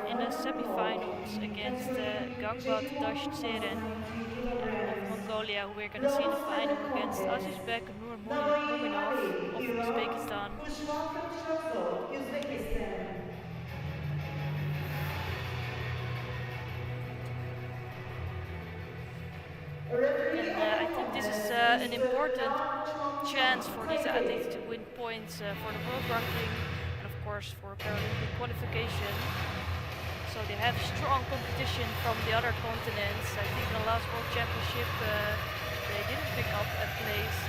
in the semi-finals against Gangbat Dashtseren of Mongolia, who we're going to see in the final against Azizbek Nurmuminov of Uzbekistan. And I think this is an important chance for these athletes to win points for the world ranking and of course for Paralympic qualification. So they have strong competition from the other continents. I think in the last World Championship they didn't pick up a place,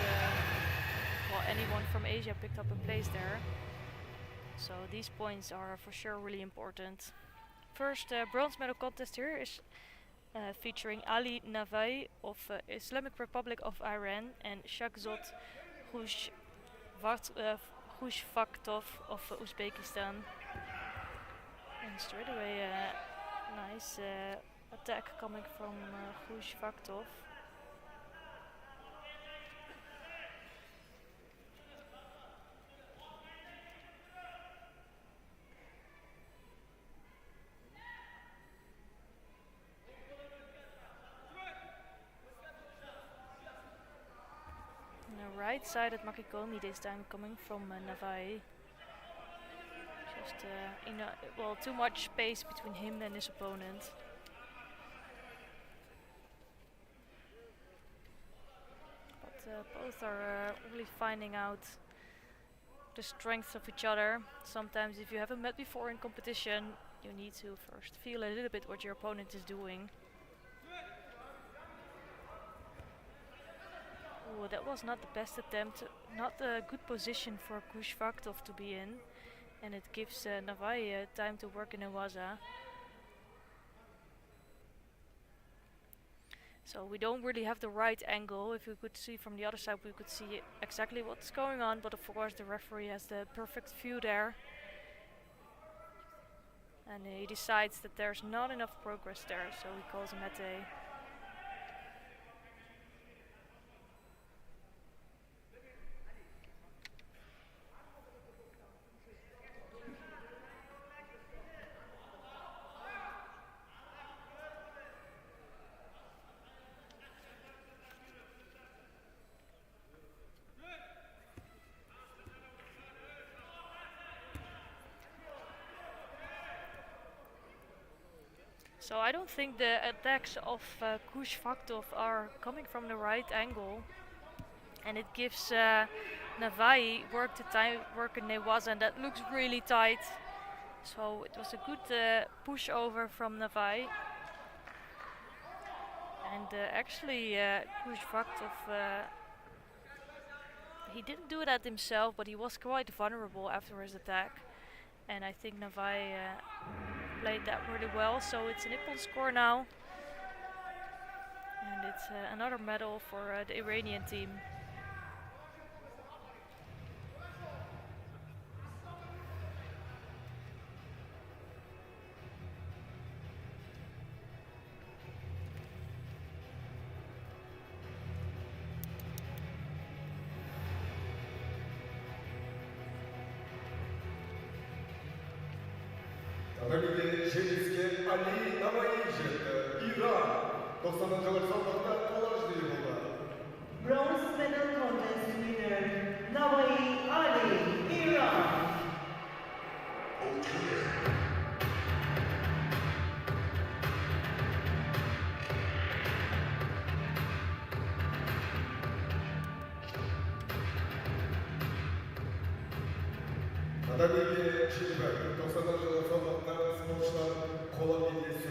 well, anyone from Asia picked up a place there. So these points are for sure really important. First bronze medal contest here is featuring Ali Navai of Islamic Republic of Iran and Shahzod Khushfaktov of Uzbekistan. And straight away a nice attack coming from Khushfaktov. Right side at Makikomi this time coming from Navai. Just well, too much space between him and his opponent. But both are really finding out the strengths of each other. Sometimes if you haven't met before in competition, you need to first feel a little bit what your opponent is doing. Oh, that was not the best attempt, not a good position for Khushfaktov to be in, and it gives Navai time to work in a waza. So we don't really have the right angle. If we could see from the other side, we could see exactly what's going on, but of course the referee has the perfect view there. And he decides that there's not enough progress there, so he calls a mete. So I don't think the attacks of Khushfaktov are coming from the right angle, and it gives Navai work in Newaza, and that looks really tight. So it was a good pushover from Navai, and actually Khushfaktov he didn't do that himself, but he was quite vulnerable after his attack, and I think Navai played that really well. So it's a Nippon score now, and it's another medal for the Iranian team. Tatami'de Şehiske Ali Namayijet, İran. 90. salonda kolajlı yolda. Bronze medal contest winner, Nawai Ali, Iran. Tatami'de Şilber, 90. salonda sporcular kola millesi.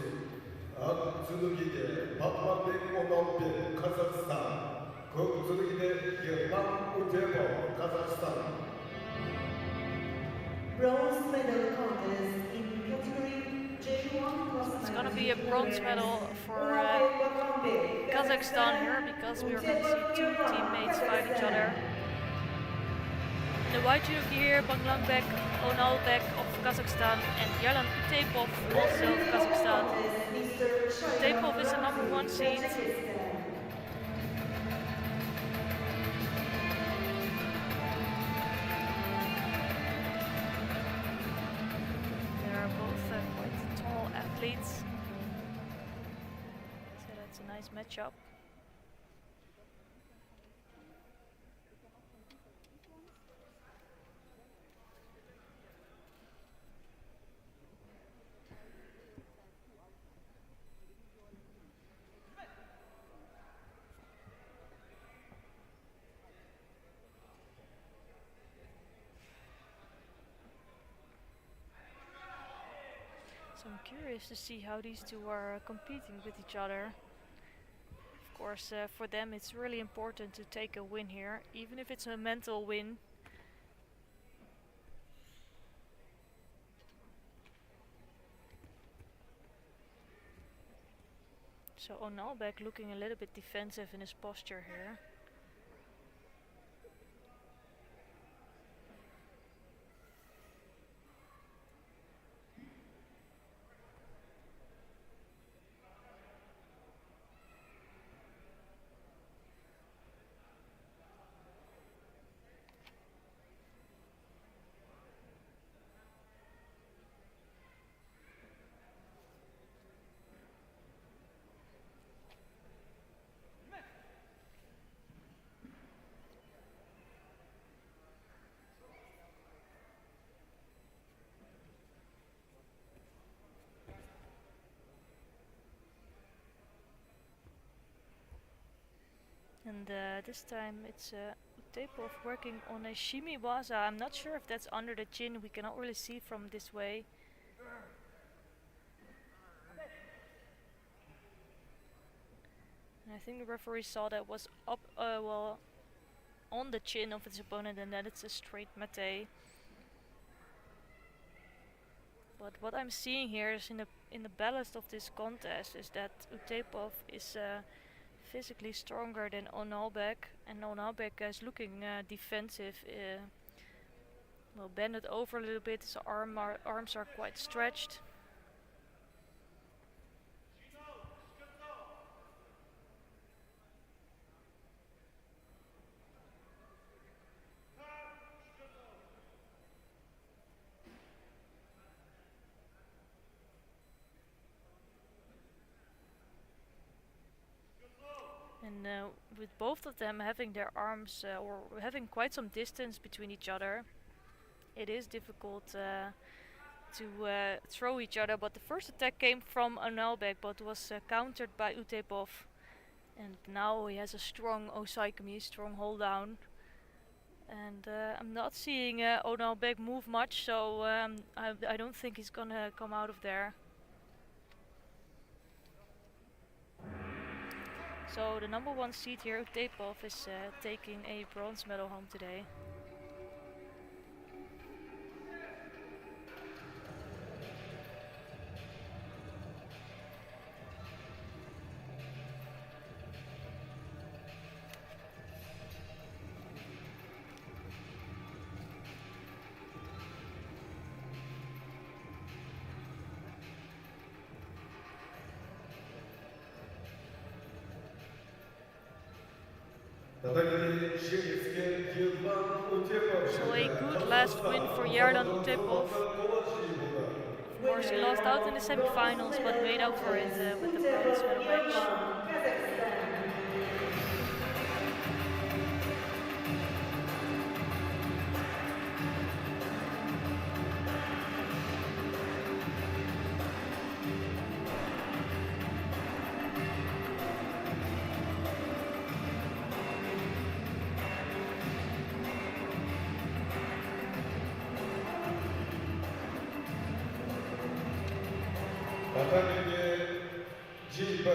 Tsunugi'de Batmanbek Onalbek, Kazakistan. Tsunugi'de Yerlan Utemo, Kazakhstan. Bronze medal contest in category J1 plus. It's gonna be a bronze medal for Kazakhstan here because we are going to see two teammates fight each other. In the white judo here, Banglangbek Onalbek of Kazakhstan and Yalan Utepov, also of Kazakhstan. Utepov is the #1 seed. They are both quite tall athletes, so that's a nice matchup. So I'm curious to see how these two are competing with each other. Of course, for them it's really important to take a win here, even if it's a mental win. So Onalbek looking a little bit defensive in his posture here. And this time it's Utepov working on a shimiwaza. I'm not sure if that's under the chin, we cannot really see from this way. And I think the referee saw that was up, well, on the chin of his opponent, and that it's a straight mate. But what I'm seeing here is in the balance of this contest is that Utepov is physically stronger than Onalbek, and Onalbek is looking defensive. Will bend it over a little bit, his arms are quite stretched. And with both of them having their arms or having quite some distance between each other, it is difficult to throw each other. But the first attack came from Onalbek, but was countered by Utepov. And now he has a strong osaikami, strong hold down. And I'm not seeing Onalbek move much, so I don't think he's gonna come out of there. So the #1 seed here, Utepov, is taking a bronze medal home today. So a good last win for Yerlan Utepov. Of course, he lost out in the semi-finals, but made up for it with the bronze medal match. Kazakhstan. Bakanlığı Jekpe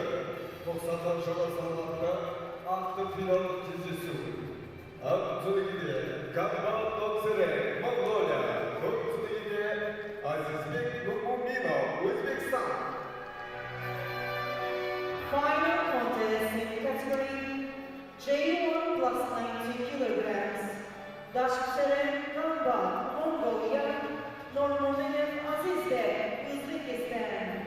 Toksatan Şoba Sanat'ta altı final dizisi. Altılıgide Gamba Toksere Mongolia. Toksulugide Azizbek Nukumino Uzbekistan. Final contest in category J1 plus 90 kilograms. Dashkeren Gamba, Mongolia. Nurmagomedov Azizbek, Uzbekistan.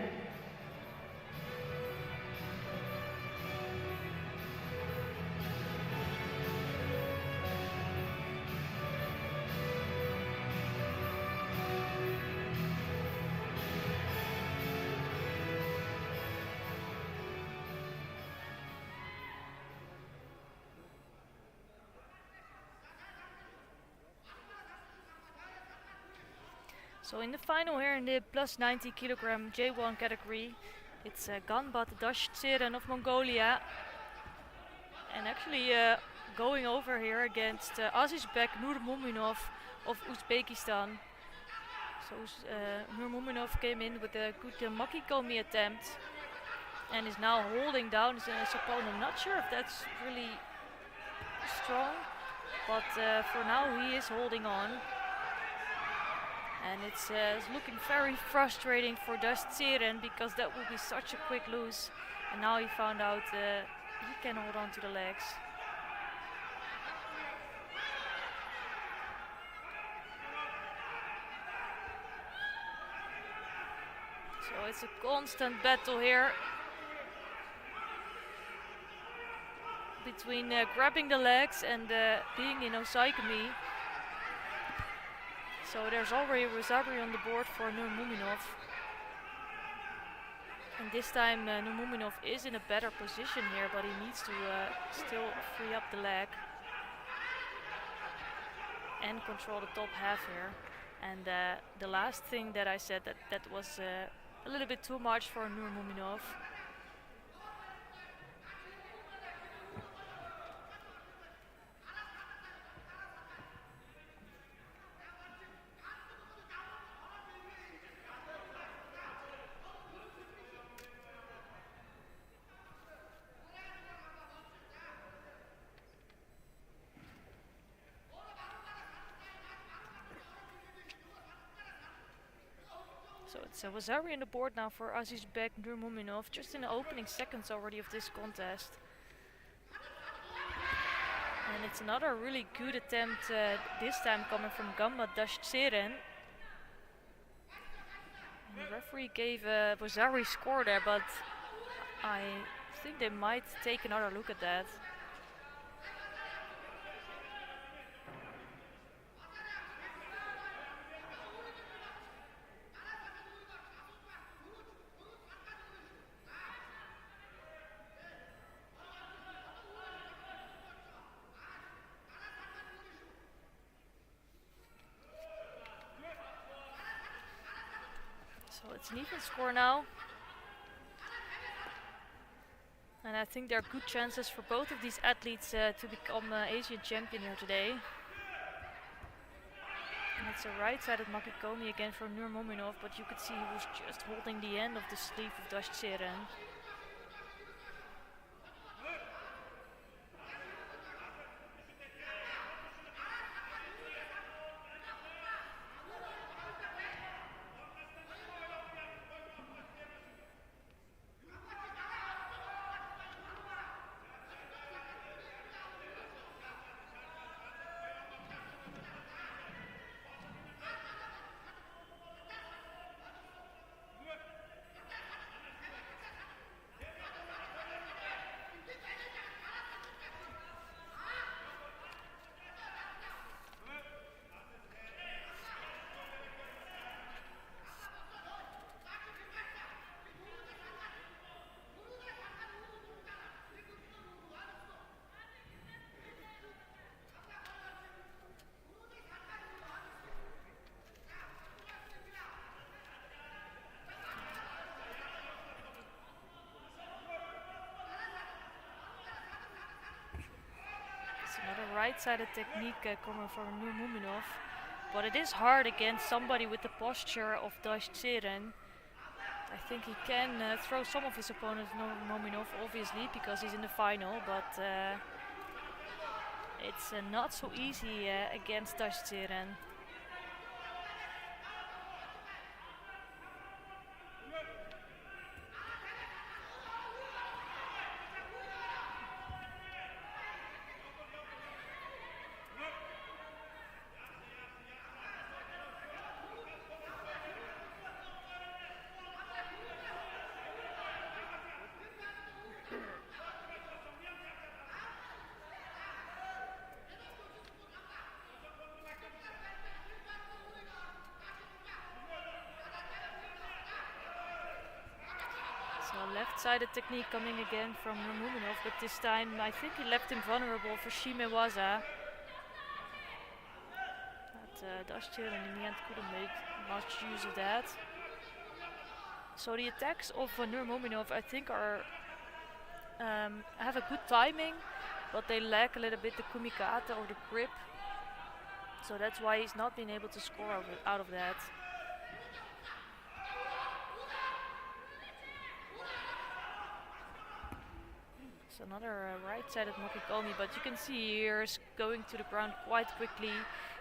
So in the final here in the plus 90 kilogram J1 category, it's Ganbat Dashtseren of Mongolia. And actually going over here against Azizbek Nurmagomedov of Uzbekistan. So Nurmagomedov came in with a good makikomi attempt and is now holding down his opponent. Not sure if that's really strong, but for now he is holding on. And it's looking very frustrating for Dashtseren because that would be such a quick lose. And now he found out he can hold on to the legs. So it's a constant battle here between grabbing the legs and being in osaikomi. So there's already Rosabri on the board for Nurmagomedov. And this time Nurmagomedov is in a better position here, but he needs to still free up the leg and control the top half here. And the last thing that I said, that was a little bit too much for Nurmagomedov. So it's Wazari on the board now for Azizbek Nurmagomedov, just in the opening seconds already of this contest. And it's another really good attempt, this time coming from Gamba Dashtseren. The referee gave Wazari score there, but I think they might take another look at that. So it's an even score now. And I think there are good chances for both of these athletes to become Asian champion here today. And it's a right-sided makikomi again from Nurmagomedov, but you could see he was just holding the end of the sleeve of Dashtseren. right-sided technique coming from Nurmouminov, but it is hard against somebody with the posture of Dashtsiren. I think he can throw some of his opponents, Nurmouminov, obviously, because he's in the final, but it's not so easy against Dashtsiren. Left-sided technique coming again from Nurmouminov, but this time I think he left him vulnerable for Shimewaza. But Dashtsiren in the end couldn't make much use of that. So the attacks of Nurmouminov I think are have a good timing, but they lack a little bit the kumikata or the grip. So that's why he's not been able to score out of that. Another right-sided Mokikomi, but you can see here is going to the ground quite quickly.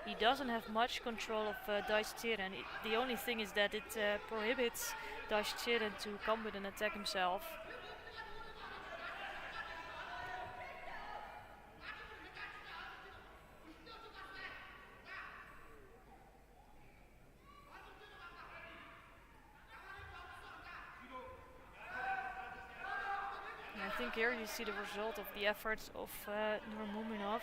He doesn't have much control of Dashtsiren. The only thing is that it prohibits Dashtsiren to come with an attack himself. I think here you see the result of the efforts of Nurmouminov.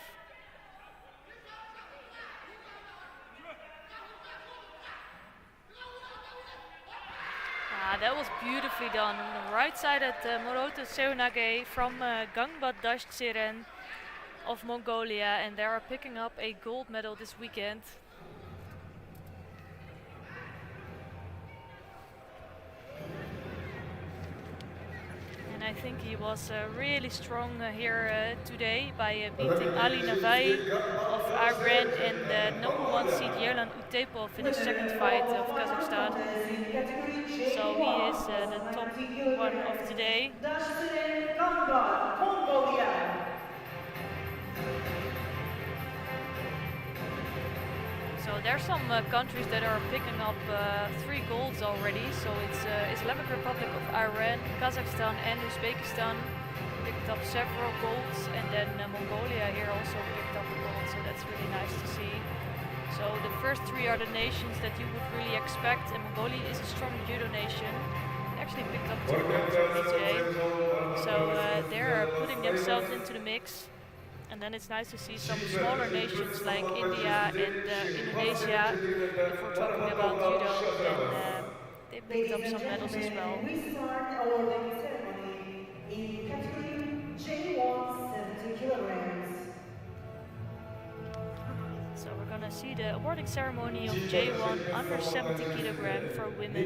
That was beautifully done. On the right side at Moroto Seunage from Gangbad Dashtsiren of Mongolia, and they are picking up a gold medal this weekend. I think he was really strong here today by beating Ali Navai of Iran and number 1 seed Yerlan Utepov in the second fight of Kazakhstan. So he is the top one of today. So there's some countries that are picking up 3 golds already. So it's Islamic Republic of Iran, Kazakhstan and Uzbekistan picked up several golds, and then Mongolia here also picked up a gold, so that's really nice to see. So the first 3 are the nations that you would really expect, and Mongolia is a strong judo nation. They actually picked up 2 golds already today. So they're putting themselves into the mix. And then it's nice to see some smaller nations like India and Indonesia, if we're talking about judo, and they picked up some medals as well. We start our awarding ceremony in category J1 70 kilograms. So we're gonna see the awarding ceremony of J1 under 70 kilogram for women.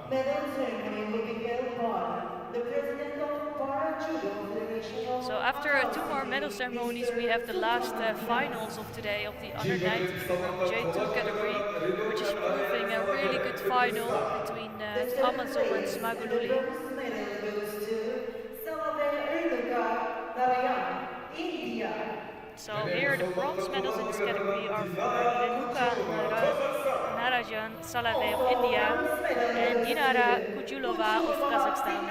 Medal ceremony will be held by the president of Para Judo Federation. So after 2 more medal ceremonies, we have the last finals of today of the under 90 kilogram J2 category, which is proving a really good final between Amazon and Smagululi. So here the bronze medals in this category are for Renuka Narajan Salave of India and Dinara Kujulova of Kazakhstan.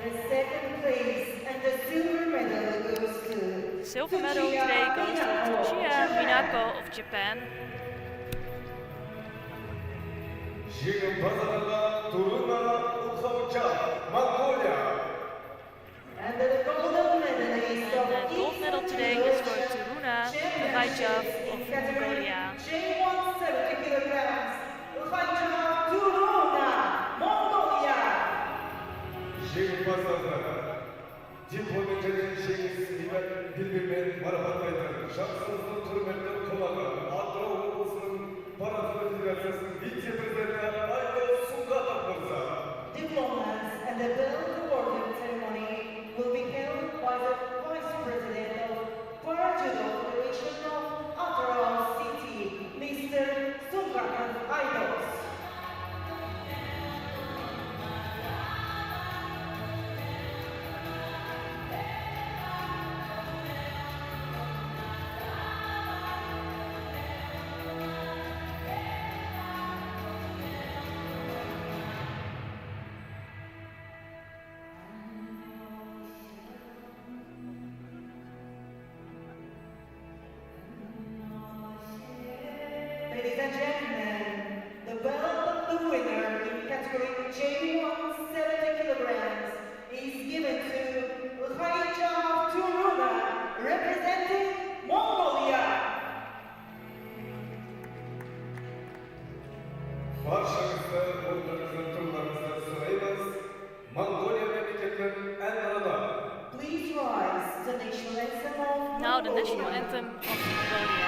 The second place and the silver medal goes to... The silver medal today goes to Tsuchiya Minako of Japan. And the golden medalist and the gold medal today is for Turuna Raijav of Mongolia. J1 70 kilograms, Raijav Turuna, Mongolia. вице-президент Айдос Сунгатов мырза. Diplomas and the belt awarding ceremony will be held by the Vice President of Para-Judo Federation of Astana City, Mr. Sundrakan Aidos. Ladies and gentlemen, the belt of the winner in category J1 70 kilograms is given to Raija Turuna, representing Mongolia. Barşamızda onlarınızın turlarınızda sırayımız Mongolia memleketinin en arada. Please rise to the national anthem of Now the national Mongolia. anthem of Mongolia.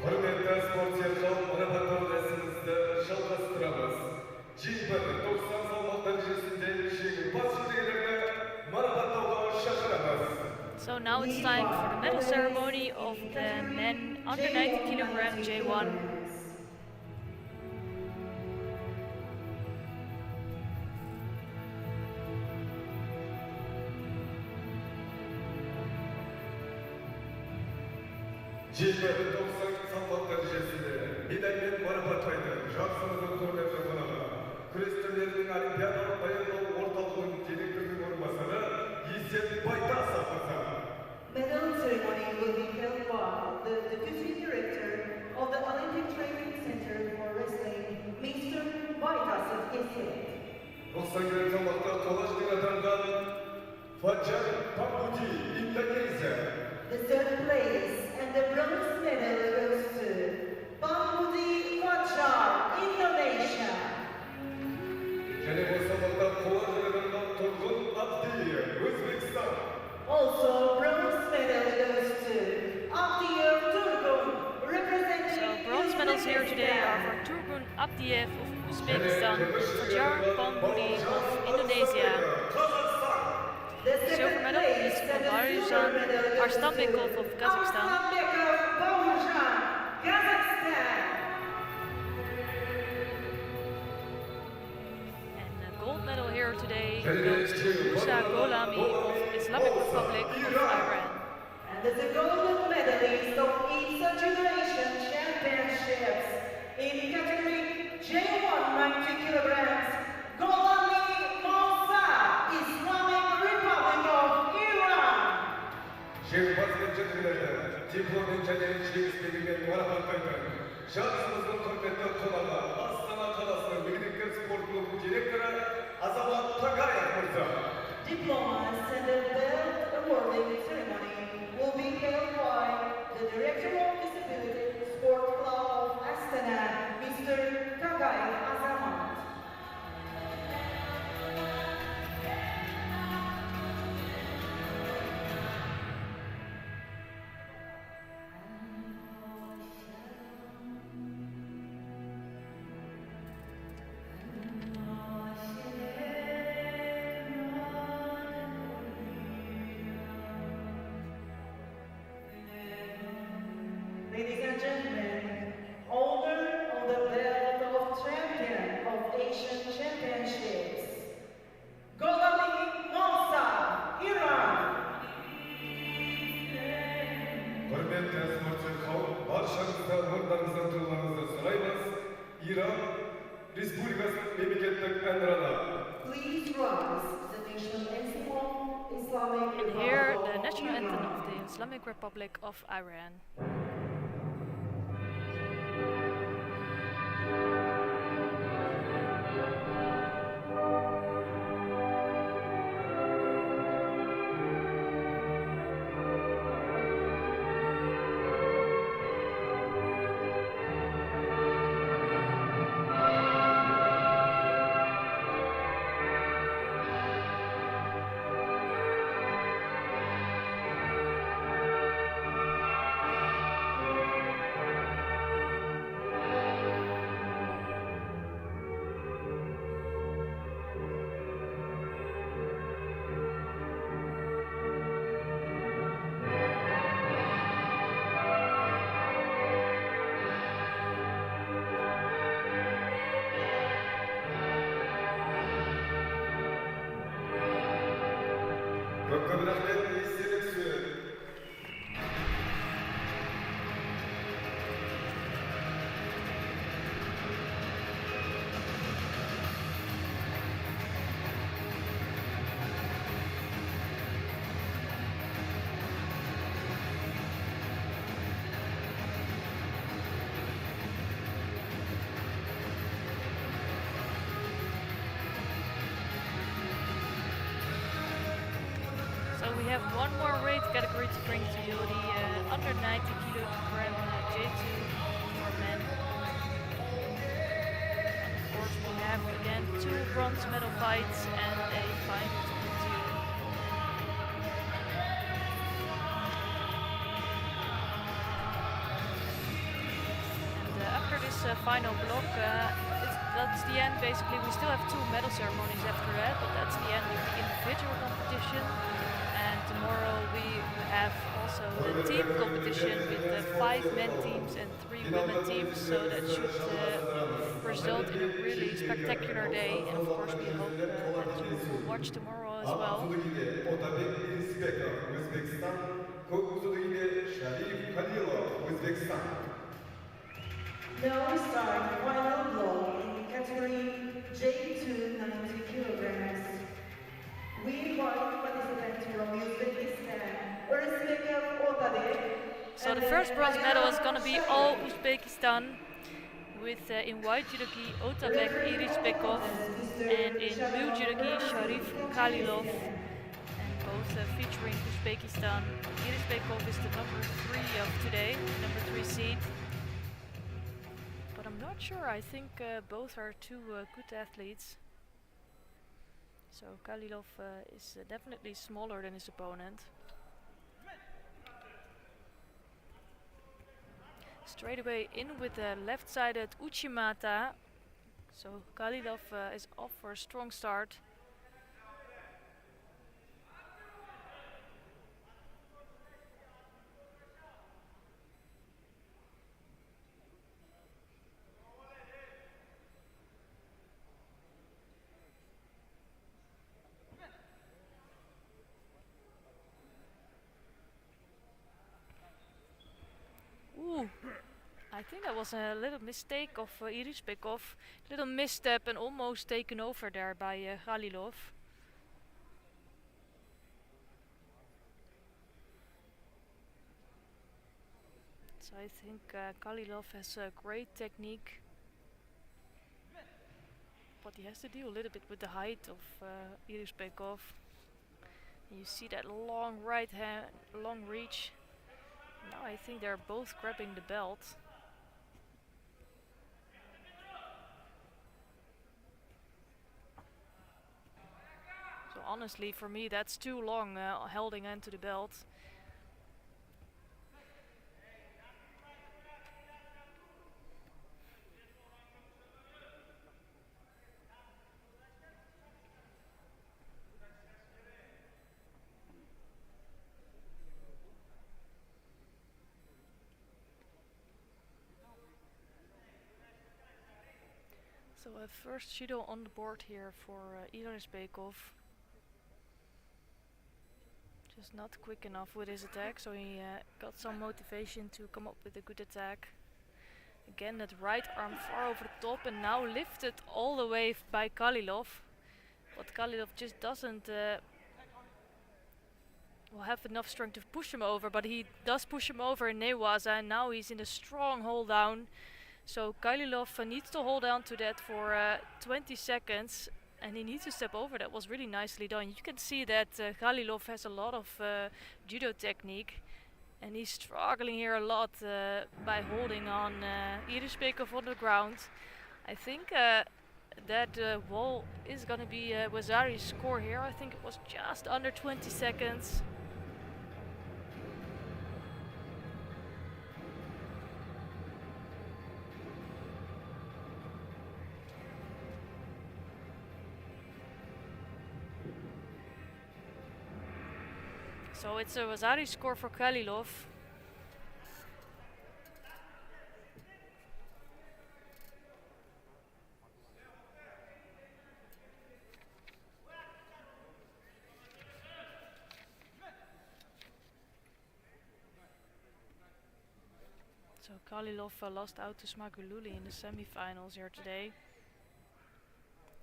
Hürmetli sporcular, arabalar dersimizde жалғастырамыз. J1 90 салмақ дәрежесінде жеңімпаз жүлдегерлерді марапаттауға шақырамыз. So now it's time for the medal ceremony of the men under 90 kilogram J1. J1 90 салмақ дәрежесінде медальмен марапаттайды. Жақсымыздың құрметті қонағы. Күрес түрлерінің олимпиадалық даярлау орталығының директорының орынбасары Есет Байтасов мырза. Medal ceremony will be held by the Deputy Director of the Olympic Training Center for Wrestling, Mr. Baitasov Esek. 90 kg салмақта қола жүлдеге атанған Fajar Pamudi, Indonesia. The third place and the bronze medal goes to Pamudi Fajar, Indonesia. және бұл салмақта қола жүлдеге атанған Turgun Abdiyev, Өзбекстан. today are for Turgun Abdiev of Uzbekistan, Fajar Panbudi of Indonesia. Silver medal is for Barizhan Arstambekov of Kazakhstan. And the gold medal here today goes to Musa Golami of Islamic Republic of Iran. And the gold medalist of IBSA Judo Championships in category J1 90 kilograms, Golami Mosa, Islamic Republic of Iran. Diplom inceleyicimiz belirlen Morabat'tan şahsımızın kırmette konağı Astana Kalası'nın birlikte spor kulübü direktörü Azamat Tagayev Mirza. Diplomas and the belt awarding ceremony will be held by the Director of Disability Sport Club of Astana, Mr. Tagayev Azamat. Ladies and gentlemen, owner of the belt of champion of Asian Championships, Golami Mosa, Iran. Hürmetli sporcu kaum, barşanızda nurlarınızdan durmanızı sırayınız. İran, Respublikası memleketlik enrana. Please rise the national anthem of Islamic And Republic here the of national anthem Iran. of the Islamic Republic of Iran. Dr. Rahmet Seleksiyon. So we have one more weight category to bring to you, the under 90 kilogram J2 for men. And of course we have again 2 bronze medal fights and a final to bring to you. And after this final block, that's the end basically. We still have 2 medal ceremonies after that, but that's the end of the individual competition. And tomorrow we have also the team competition with 5 men teams and 3 women teams, so that should result in a really spectacular day. And of course we hope that you will watch tomorrow as well. Now we start the final block in category J2 90 kilograms. We invite participants from Uzbekistan, So the first bronze medal is going to be all Uzbekistan, with in white judogi Otabek Irisbekov and in blue judogi Sharif Khalilov, and both featuring Uzbekistan. Irisbekov is the number 3 of today, number 3 seed. But I'm not sure, I think both are 2 good athletes. So Khalilov is definitely smaller than his opponent. Straight away in with the left-sided Uchimata. So Kalilov is off for a strong start. Ooh, I think that was a little mistake of Irisbekov. Little misstep and almost taken over there by Kalilov. So I think Kalilov has a great technique, but he has to deal a little bit with the height of Irisbekov. You see that long right hand, long reach. Now I think they're both grabbing the belt. So honestly, for me, that's too long holding onto the belt. So first Judo on the board here for Irisbekov. Just not quick enough with his attack, so he got some motivation to come up with a good attack. Again, that right arm far over the top and now lifted all the way by Kalilov. But Kalilov just doesn't have enough strength to push him over, but he does push him over in Newaza, and now he's in a strong hold down. So Kalilov needs to hold on to that for 20 seconds, and he needs to step over. That was really nicely done. You can see that Kalilov has a lot of judo technique, and he's struggling here a lot by holding on Irisbekov on the ground. I think that wall is going to be Wazari's score here. I think it was just under 20 seconds. So it's a Wazari score for Kalilov. So Kalilov lost out to Smagululi in the semi-finals here today,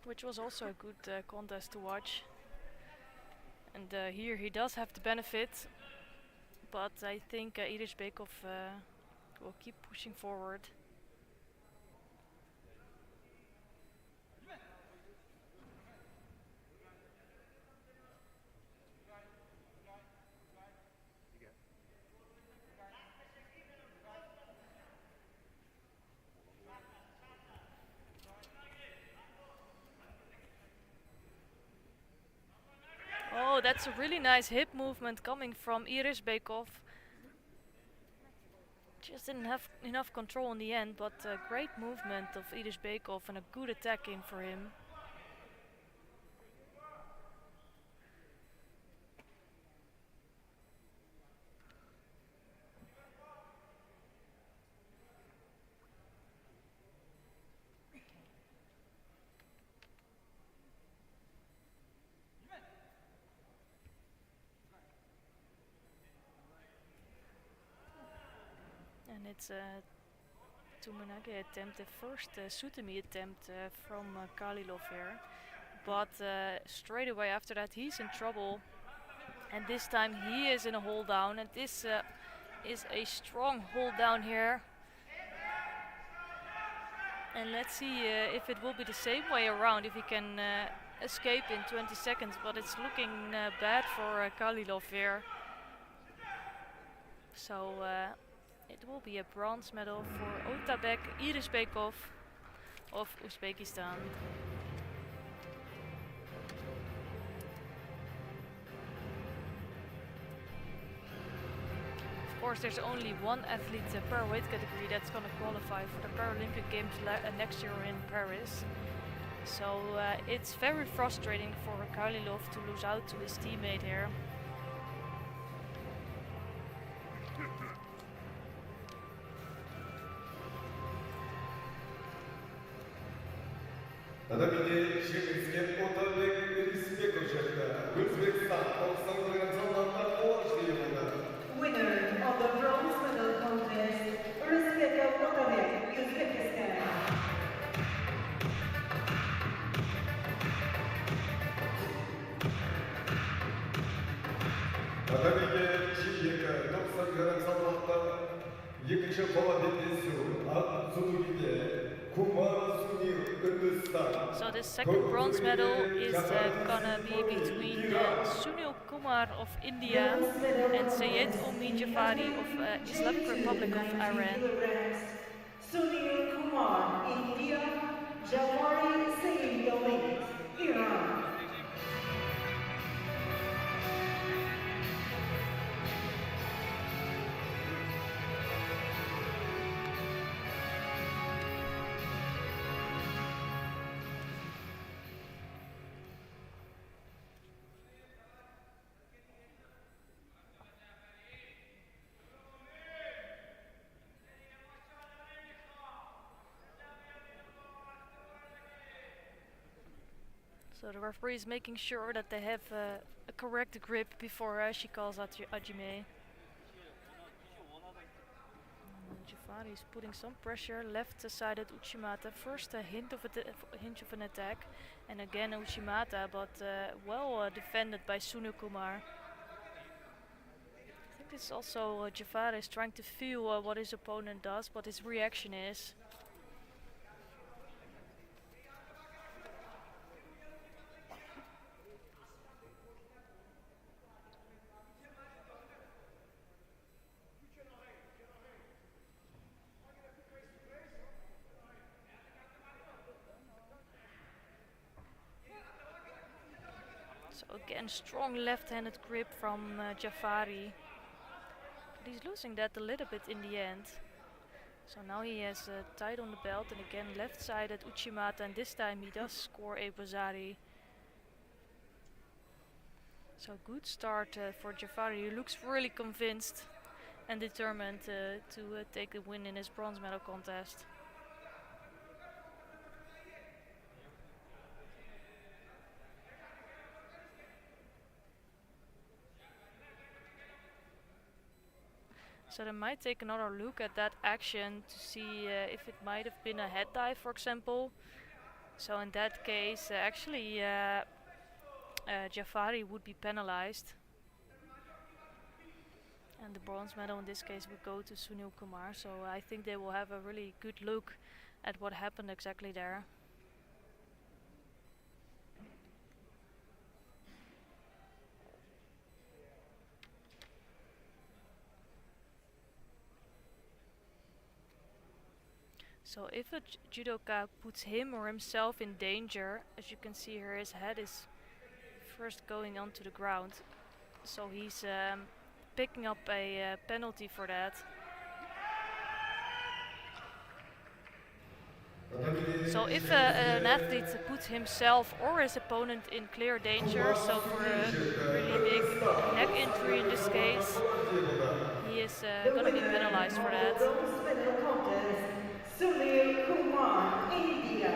which was also a good contest to watch. And here he does have the benefit, but I think Irisbekov will keep pushing forward. Oh, that's a really nice hip movement coming from Irisbekov. Just didn't have enough control in the end, but a great movement of Irisbekov and a good attack in for him. And it's a Tumunage attempt, the first Sutami attempt from Kalilov here. But straight away after that he's in trouble. And this time he is in a hold down, and this is a strong hold down here. And let's see if it will be the same way around, if he can escape in 20 seconds. But it's looking bad for Kalilov here. So it will be a bronze medal for Otabek Irisbekov of Uzbekistan. Of course, there's only one athlete per weight category that's going to qualify for the Paralympic Games next year in Paris. So it's very frustrating for Khalilov to lose out to his teammate here. Winner of the bronze medal contest, Respeka Otabek, Uzbekistan. So the second bronze medal is gonna be between Sunil Kumar of India and Sayed Omi Jafari of Islamic Republic of Iran. Sunil Kumar, India, Jafari Sayed Omi, Iran. So the referee is making sure that they have a correct grip before she calls out Ajime. Jafari is putting some pressure, left-sided Uchimata. First a hint of an attack, and again Uchimata, but well defended by Sunil Kumar. I think this also Jafari is trying to feel what his opponent does, what his reaction is. So again, strong left-handed grip from Jafari. But he's losing that a little bit in the end. So now he has tied on the belt, and again left-sided Uchimata, and this time he does score a Bazari. So good start for Jafari. He looks really convinced and determined to take the win in his bronze medal contest. So they might take another look at that action to see if it might have been a head dive, for example. So in that case, actually Jafari would be penalized. And the bronze medal in this case would go to Sunil Kumar. So I think they will have a really good look at what happened exactly there. So if a judoka puts him or himself in danger, as you can see here, his head is first going onto the ground. So he's picking up a penalty for that. So if an athlete puts himself or his opponent in clear danger, so for a really big neck injury in this case, he is going to be penalized for that. Sunil Kumar, India.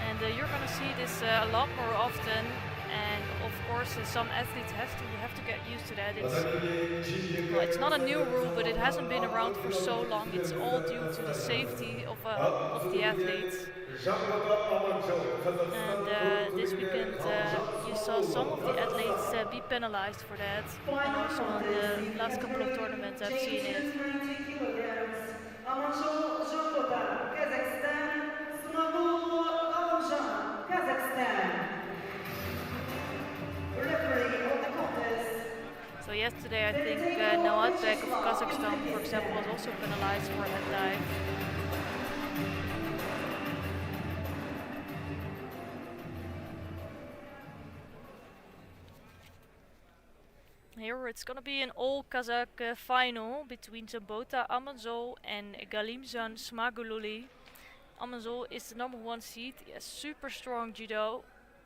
And you're going to see this a lot more often, and of course some athletes have to get used to that. It's not a new rule, but it hasn't been around for so long. It's all due to the safety of the athletes. And this weekend you saw some of the athletes be penalized for that, and also on the last couple of tournaments I've seen it. Kazakhstan. Referee of the contest. So yesterday I think Nawatbek of Kazakhstan, for example, was also penalized for a head dive. Here it's gonna be an all Kazakh final between Zambota Amanzol and Galimzan Smagululi. Amanzol is the #1 seed. He has super strong judo,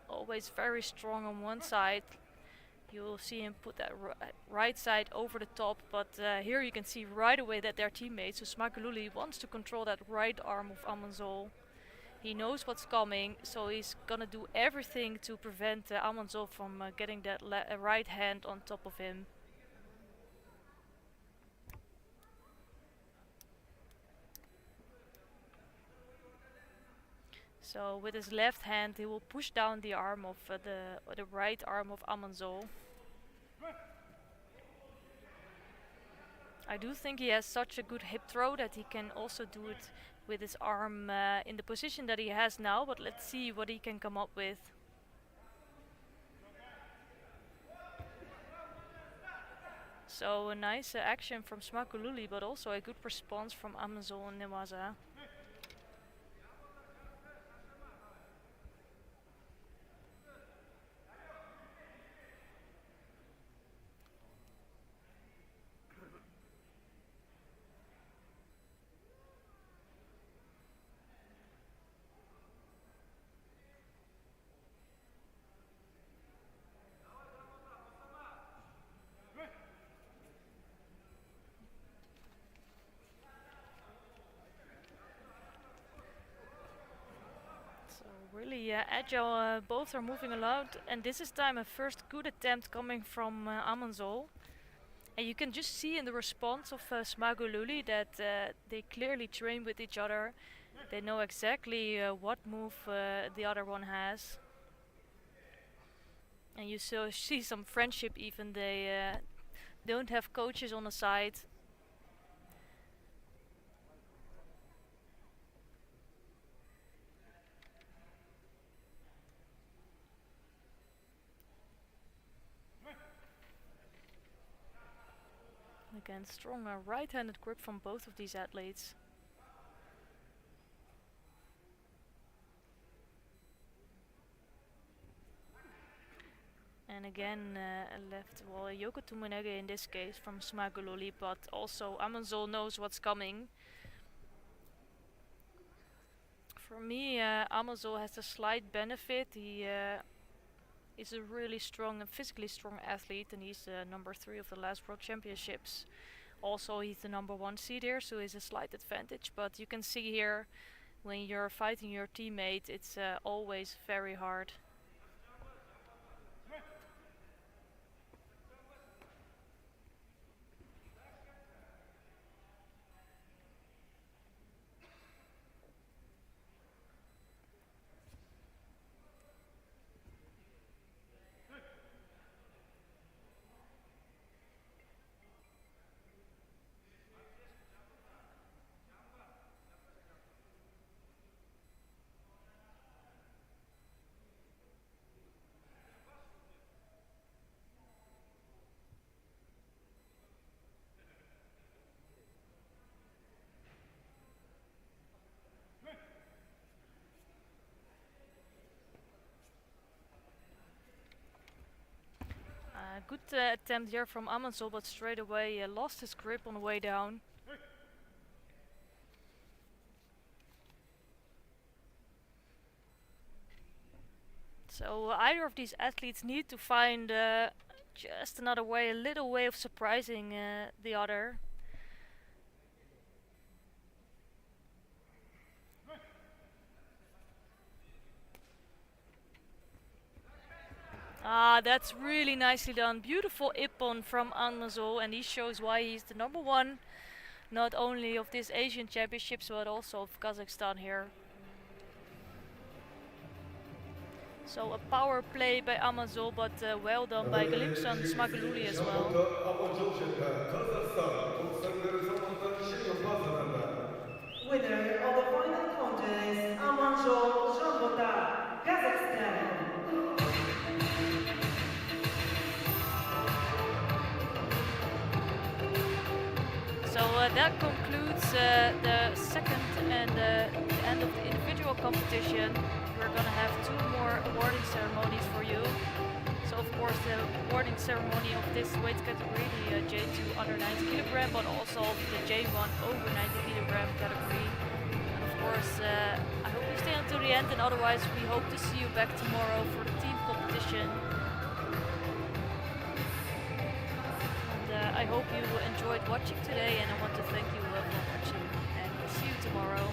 always very strong on one side. You will see him put that right side over the top, but here you can see right away that they're teammates. So Smagululi wants to control that right arm of Amanzol. He knows what's coming, so he's gonna do everything to prevent Amanzol from getting that right hand on top of him. So with his left hand, he will push down the arm of the right arm of Amanzol. I do think he has such a good hip throw that he can also do it with his arm in the position that he has now, but let's see what he can come up with. So a nice action from Smagululi, but also a good response from Amanzol and Newaza. Really agile, both are moving a lot, and this is time a first good attempt coming from Amanzol. And you can just see in the response of Smagululi that they clearly train with each other. They know exactly what move the other one has. And you see some friendship even. They don't have coaches on the side. Again, strong right-handed grip from both of these athletes. And again, left, well, Yoko Tumunege in this case from Smagululi, but also Amanzol knows what's coming. For me, Amanzol has a slight benefit. He is a really strong and physically strong athlete, and he's #3 of the last World Championships. Also, he's the #1 seed here, so he's a slight advantage. But you can see here, when you're fighting your teammate, it's always very hard. Good attempt here from Amanzol, but straight away lost his grip on the way down. So either of these athletes need to find just another way, a little way of surprising the other. Ah, that's really nicely done. Beautiful ippon from Amanzol, and he shows why he's the #1, not only of this Asian Championships, but also of Kazakhstan here. So a power play by Amanzol, but well done by Galimzan Smagululi as well. Winner of the final contest, Amanzol Zambota, Kazakhstan. That concludes the second and the end of the individual competition. We're gonna have two more awarding ceremonies for you. So of course the awarding ceremony of this weight category, the J2 under 90 kilogram, but also the J1 over 90 kilogram category. And of course, I hope you stay until the end, and otherwise we hope to see you back tomorrow for the team competition. I hope you enjoyed watching today, and I want to thank you for watching, and we'll see you tomorrow.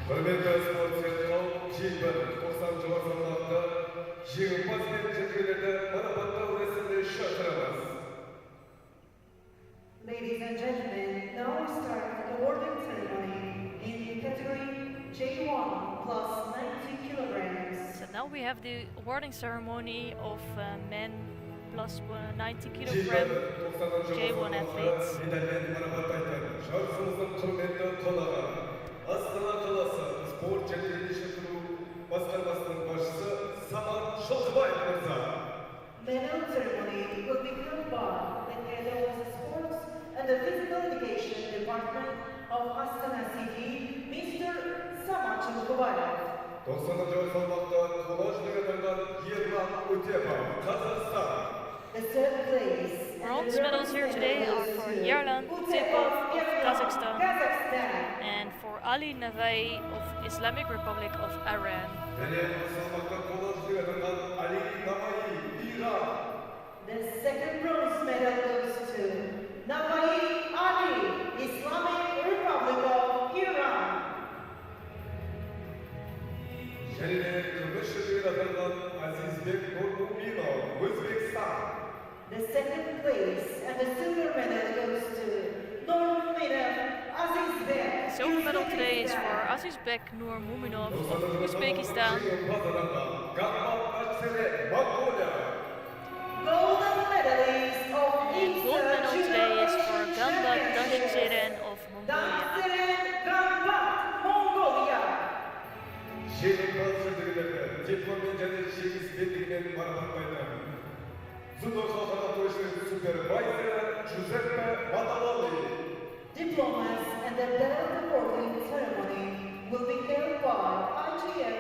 Commentated sportscentral Jekpe Tosan Jovasonlarda жеңімпаз мен жүлдегерлерді марапаттау рәсіміне шақырамыз. Ladies and gentlemen, now we start the awarding ceremony in category J1 plus 90 kilograms. So now we have the awarding ceremony of men plus 90 kilogram J1 athletes. Astana қаласы спорт және дене шынықтыру басқармасының басшысы Самат Шалқыбаев мырза. Medal ceremony will be held by the head of the sports and the physical education department of Astana City, Mr. Samat Şalkıbayev. 90 жыл салмақта қола жүлдеге атанған Ерлан Өтепов, Kazakhstan. The third place. Bronze medals here today are for Yerlan Utepov of Kazakhstan and for Ali Navai of Islamic Republic of Iran. The second bronze medal goes to Navai Ali, Islamic Republic of Iran. The second place and the silver medal goes to Nurmuminov Azizbek. Silver medal today is for Azizbek Nurmuminov of Uzbekistan. Golden medalist of And gold medal today is for Gambat Dashzeren of Mongolia. Mongolia. Judo supervisor Jekpe Diplomas and the belt awarding ceremony will be held by IGF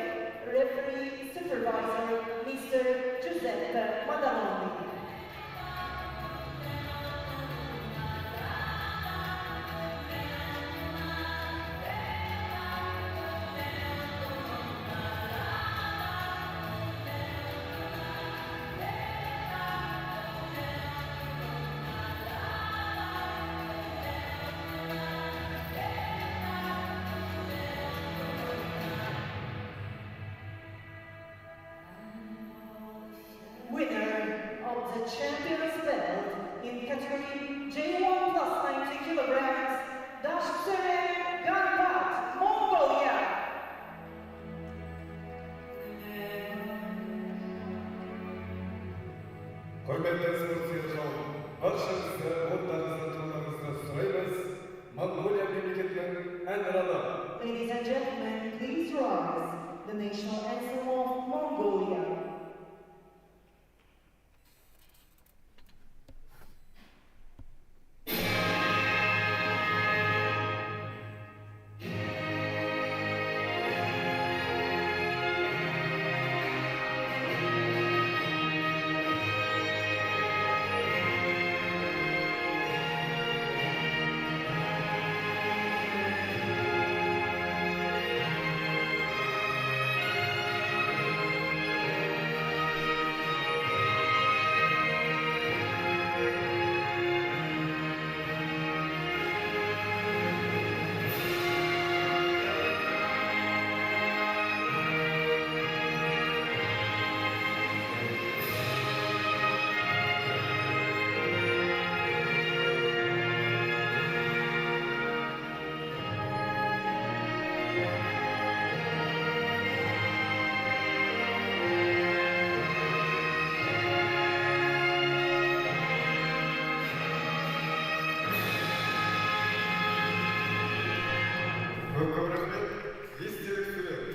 referee supervisor Mr. Giuseppe Madaloni. Winner of the champion's belt in category J1 plus 90 kilograms, Dashzeren Gambat, Mongolia. Commentated sportscentral barşanızda ortalarınızda turlarınızda sırayınız. Mongolia memleketinin en kralı. Ladies and gentlemen, please rise. The national anthem of Mongolia. 및 리스트릭 수련.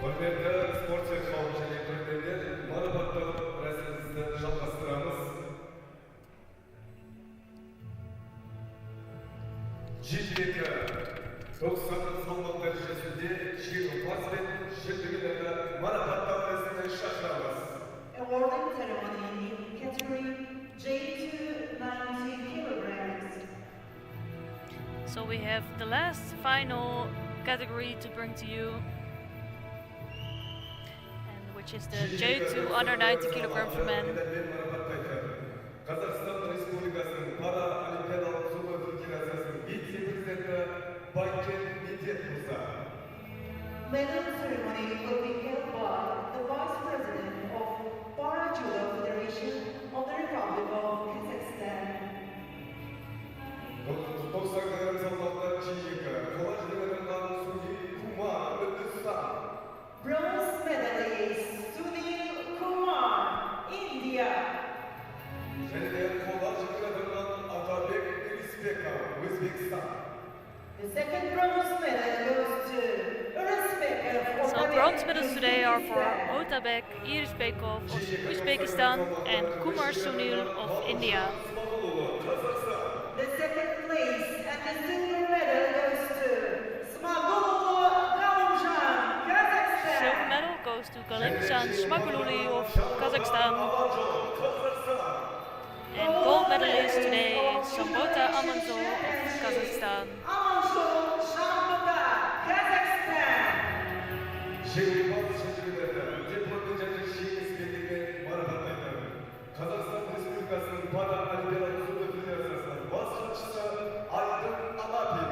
Hürmetli spor çeşitleri және көрермендер, марапаттау рәсімімізді жалғастырамыз. Жекпе 90 салмақ дәрежесінде жеңімпаз бен жүлдегерлерді марапаттау рәсіміне шақырамыз. Awarding ceremony in category J2 90 kilograms. So we have the last final category to bring to you, and which is the J2 under 90 kilogram for men. Kazakhstan Respublikası'nın Para Olimpiyadалық Judo Federasyası'nın вице-президенті Байкен Медетмырза. Medal ceremony will be held by the Vice President of Para Judo Federation of the Republic of Kazakhstan. 90 kg салмақта чиегі, қола жүлдегерін судьи Кума Үндістан. Bronze medalist Sunil Kumar, India. және де қола жүлдегерін Атабек Ильисбеков, Өзбекстан. The second bronze medal goes to Uzbekistan. So bronze medals today are for Otabek Irisbekov of Uzbekistan and Kumar Sunil of India. The second place and the silver medal goes to Smagulu Gaumjan, Kazakhstan. Silver medal goes to Kalimzan Smagululi of Kazakhstan. And gold medalist today is Sambota Amanzo of Kazakhstan. Amanzo Shambata, Kazakhstan. жеңімпаз жүлдегерлерді дипломмен және жеңіс белгімен марапаттайды. Қазақстан Республикасының Пара Олимпиадалық Judo Федерациясының бас хатшысы Айдын Анапин.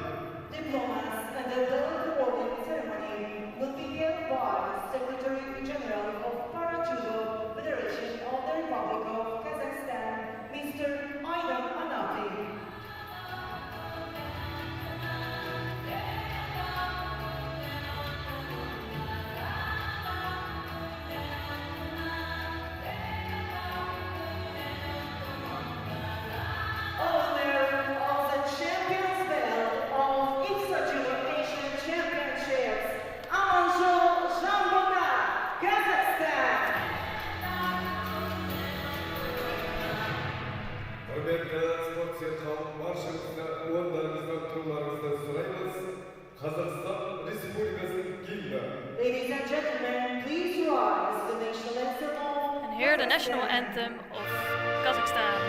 Diplomats and the belt awarding ceremony will be held by Secretary General of Para Judo Federation of the Republic of Kazakhstan, Mr. Aydan Anapi. Owner of the Champions Belt of IBSA Judo Asian Championships, Amanzo Zambona, Kazakhstan. Hürmetli spor çeşitleri marşımızda oyunlarımızdan turlarımızda sırayımız. Kazakistan Respublikası'nın gimni. Ladies and gentlemen, please rise to the national anthem of And here the national anthem of Kazakhstan.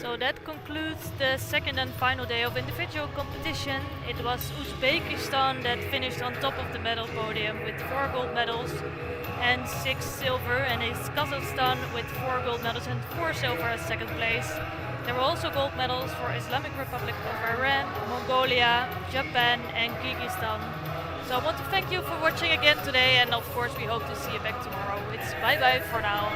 So that concludes the second and final day of individual competition. It was Uzbekistan that finished on top of the medal podium with 4 gold medals and 6 silver, and it's Kazakhstan with 4 gold medals and 4 silver as second place. There were also gold medals for Islamic Republic of Iran, Mongolia, Japan and Kyrgyzstan. So I want to thank you for watching again today, and of course we hope to see you back tomorrow. It's bye bye for now.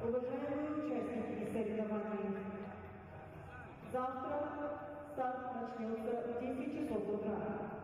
Уважаемые участники соревнований, завтра старт начнется в 10 часов утра.